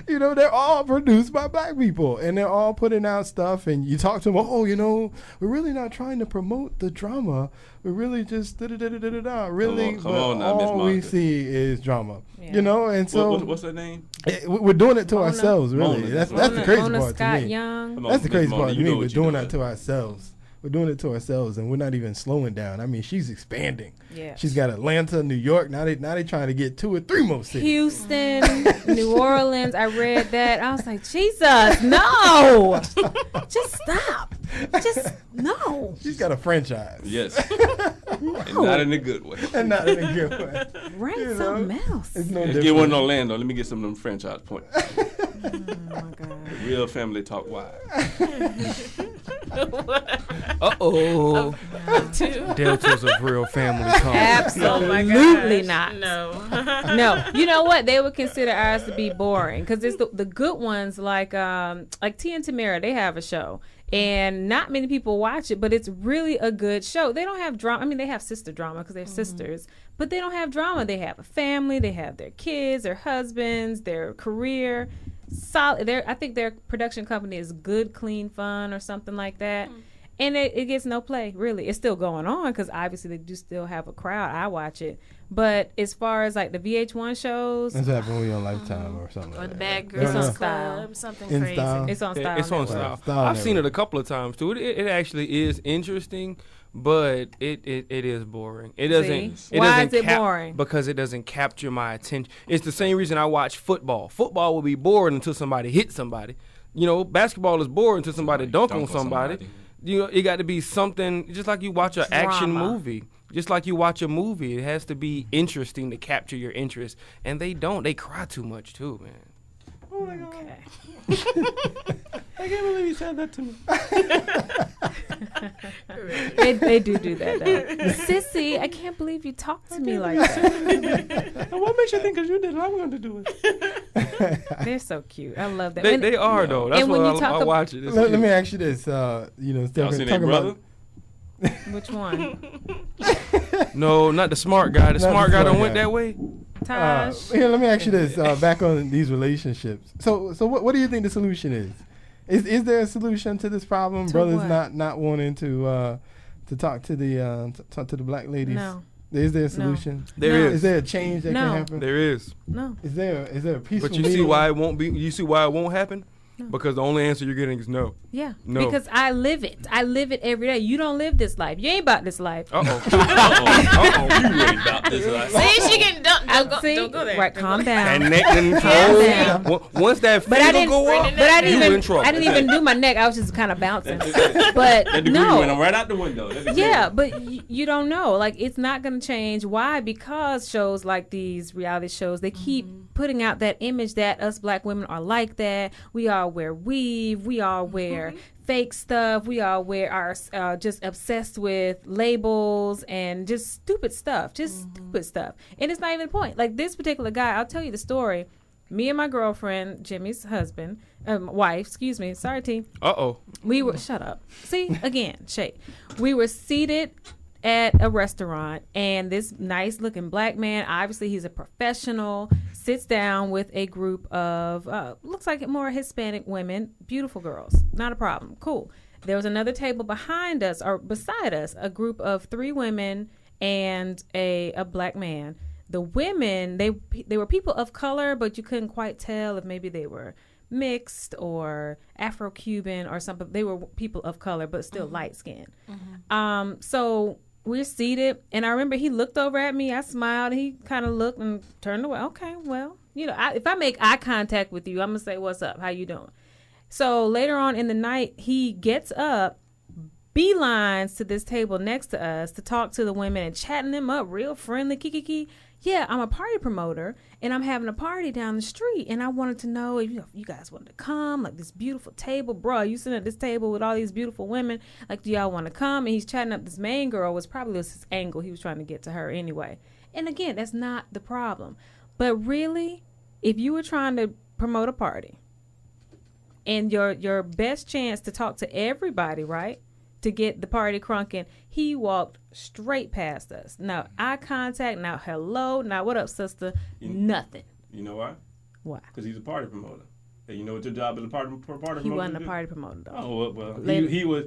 They're all produced by black people, and they're all putting out stuff. And you talk to them, we're really not trying to promote the drama. We're really just really. Come on now, Miss all we see is drama. Yeah. And so what's her name? We're doing it to ourselves, really. Mona. That's the crazy Mona part Scott to me. Young. That's the crazy part to me. We're doing that to ourselves. We're doing it to ourselves, and we're not even slowing down. I mean, she's expanding. Yeah. She's got Atlanta, New York. Now they trying to get 2 or 3 more cities. Houston, New Orleans. I read that. I was like, Jesus, no. Just stop. Just no. She's got a franchise. Yes. No. And not in a good way. And not in a good way. Write something else. It's no Let's different. get one in Orlando. Let me get some of them franchise points. Oh my God. Real Family Talk Wide. Uh-oh. Deltas of Real Family Talk. Absolutely not. No. No. You know what? They would consider ours to be boring because it's the good ones like Tia and Tamara. They have a show. And not many people watch it, but it's really a good show. They don't have drama. I mean, they have sister drama because they're sisters, but they don't have drama. They have a family. They have their kids, their husbands, their career. Solid. I think their production company is Good Clean Fun or something like that. And it gets no play, really. It's still going on because obviously they do still have a crowd. I watch it. But as far as like the VH1 shows. That's happening when you're on Lifetime or something. Or like the that. Bad Girls It's on Club, something In crazy. Style. It's on Style. It's on Network. Style. I've seen it a couple of times too. It actually is interesting, but it is boring. It doesn't. Why is it boring? Because it doesn't capture my attention. It's the same reason I watch football. Football will be boring until somebody hits somebody. Basketball is boring until somebody dunk on somebody. It got to be something just like you watch an action movie. Just like you watch a movie, it has to be interesting to capture your interest. And they don't. They cry too much too, man. Oh my God. Okay. I can't believe he said that to me. They do that though. Sissy, I can't believe you talked to me like that. What makes you think because you did it, I'm going to do it? They're so cute. I love that. They are though. That's and why when you I watch it. Let me ask you this. Y'all Steph, seen talking that brother? Which one? No, not the smart guy. The Not smart the guy smart don't went guy. that way. Tosh. Here, let me ask you this. Back on these relationships. So what do you think the solution is? Is there a solution to this problem? To Brothers what? not wanting to talk to the black ladies. No. Is there a solution? There No. is. Is there a change that No. can happen? There is. No. Is there a peaceful? But you see medium? why it won't be. You see why it won't happen? No. Because the only answer you're getting is no. Yeah. No. Because I live it. I live it every day. You don't live this life. You ain't about this life. Uh oh. You ain't about this life. See, she getting don't go there. Right, calm down. And neck then down. once that But I finger didn't. go up, But I you in didn't trouble. even. I didn't even do my neck. I was just kind of bouncing. But That degree went no. right out the window. Yeah, but you don't know. Like, it's not going to change. Why? Because shows like these reality shows, they keep putting out that image that us black women are like that. We all wear weave. We all wear fake stuff. We all are just obsessed with labels and just stupid stuff. Stupid stuff. And it's not even the point. Like, this particular guy, I'll tell you the story. Me and my girlfriend, Jimmy's husband, wife, excuse me. Sorry, T. We were, shut up. See, again, Shay. We were seated at a restaurant, and this nice looking black man, obviously he's a professional, sits down with a group of, looks like more Hispanic women, beautiful girls. Not a problem. Cool. There was another table behind us, or beside us, a group of 3 women and a black man. The women, they were people of color, but you couldn't quite tell if maybe they were mixed or Afro-Cuban or something. They were people of color, but still light skinned. So we're seated, and I remember he looked over at me. I smiled. He kind of looked and turned away. Okay, well, if I make eye contact with you, I'm gonna say, "What's up? How you doing?" So later on in the night, he gets up, beelines to this table next to us to talk to the women and chatting them up, real friendly, kiki. Yeah, I'm a party promoter, and I'm having a party down the street, and I wanted to know if you guys wanted to come, like this beautiful table. Bro, you sitting at this table with all these beautiful women, like, do y'all want to come? And he's chatting up this main girl, was his angle. He was trying to get to her anyway. And again, that's not the problem. But really, if you were trying to promote a party, and your best chance to talk to everybody, right, to get the party crunking, he walked straight past us. Now, eye contact, now hello, now what up, sister? Nothing. You know why? Why? Because he's a party promoter. And you know what your job as a party promoter? He wasn't a party promoter, though. Oh, well, he was,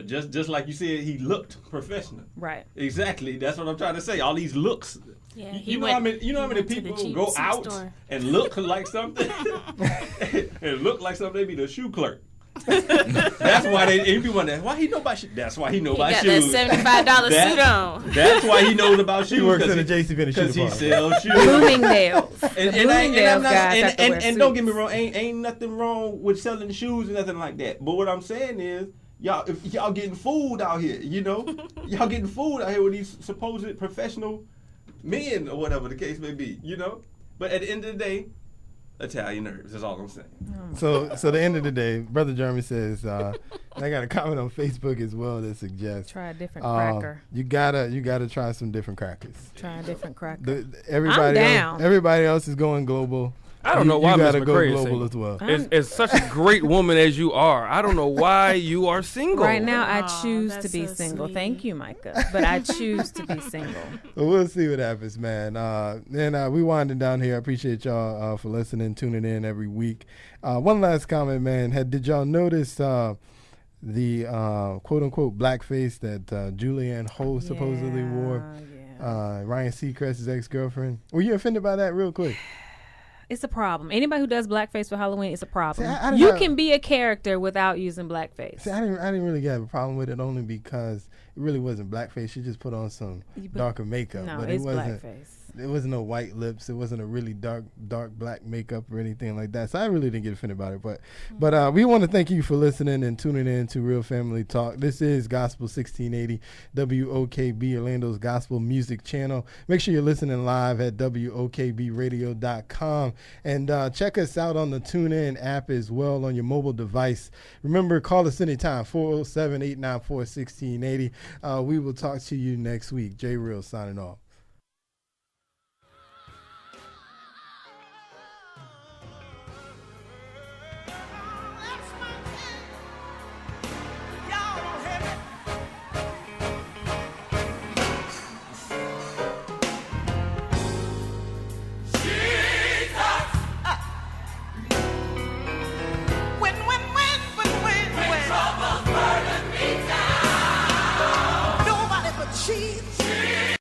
just like you said, he looked professional. Right. Exactly. That's what I'm trying to say. All these looks. Yeah, You know how many people go out and look like something? And look like something, they be the shoe clerk. That's why people wonder why he know about shoes. That's why he know about shoes. He got that $75 suit on. That's why he knows about shoes. He works in the JCPenney because he sells shoes. Bloomingdale's. And don't get me wrong, ain't nothing wrong with selling shoes or nothing like that. But what I'm saying is, if y'all getting fooled out here, y'all getting fooled out here with these supposed professional men or whatever the case may be, But at the end of the day, Italian nerves. That's all I'm saying. So the end of the day, Brother Jeremy says, I got a comment on Facebook as well that suggests try a different cracker. You gotta try some different crackers. Try a different cracker. Everybody I'm down. Everybody else is going global. I don't know why you Ms. gotta go McCray is global single. as well. As such a great woman as you are, I don't know why you are single. Right now, I choose to that's be so single. sweet. Thank you, Micah. But I choose to be single. Well, we'll see what happens, man. And we winding down here. I appreciate y'all for listening, tuning in every week. One last comment, man. Did y'all notice the quote-unquote blackface that Julianne Hough supposedly wore? Yeah. Ryan Seacrest's ex-girlfriend. Were you offended by that real quick? It's a problem. Anybody who does blackface for Halloween, it's a problem. See, you can be a character without using blackface. See, I didn't really have a problem with it only because it really wasn't blackface. She just put on some darker makeup. No, but it's it wasn't, blackface. There wasn't no white lips. It wasn't a really dark black makeup or anything like that. So I really didn't get offended about it. But we want to thank you for listening and tuning in to Real Family Talk. This is Gospel 1680 WOKB, Orlando's gospel music channel. Make sure you're listening live at WOKBradio.com. And check us out on the TuneIn app as well on your mobile device. Remember, call us anytime, 407-894-1680. We will talk to you next week. J Real signing off. Nobody but Jesus.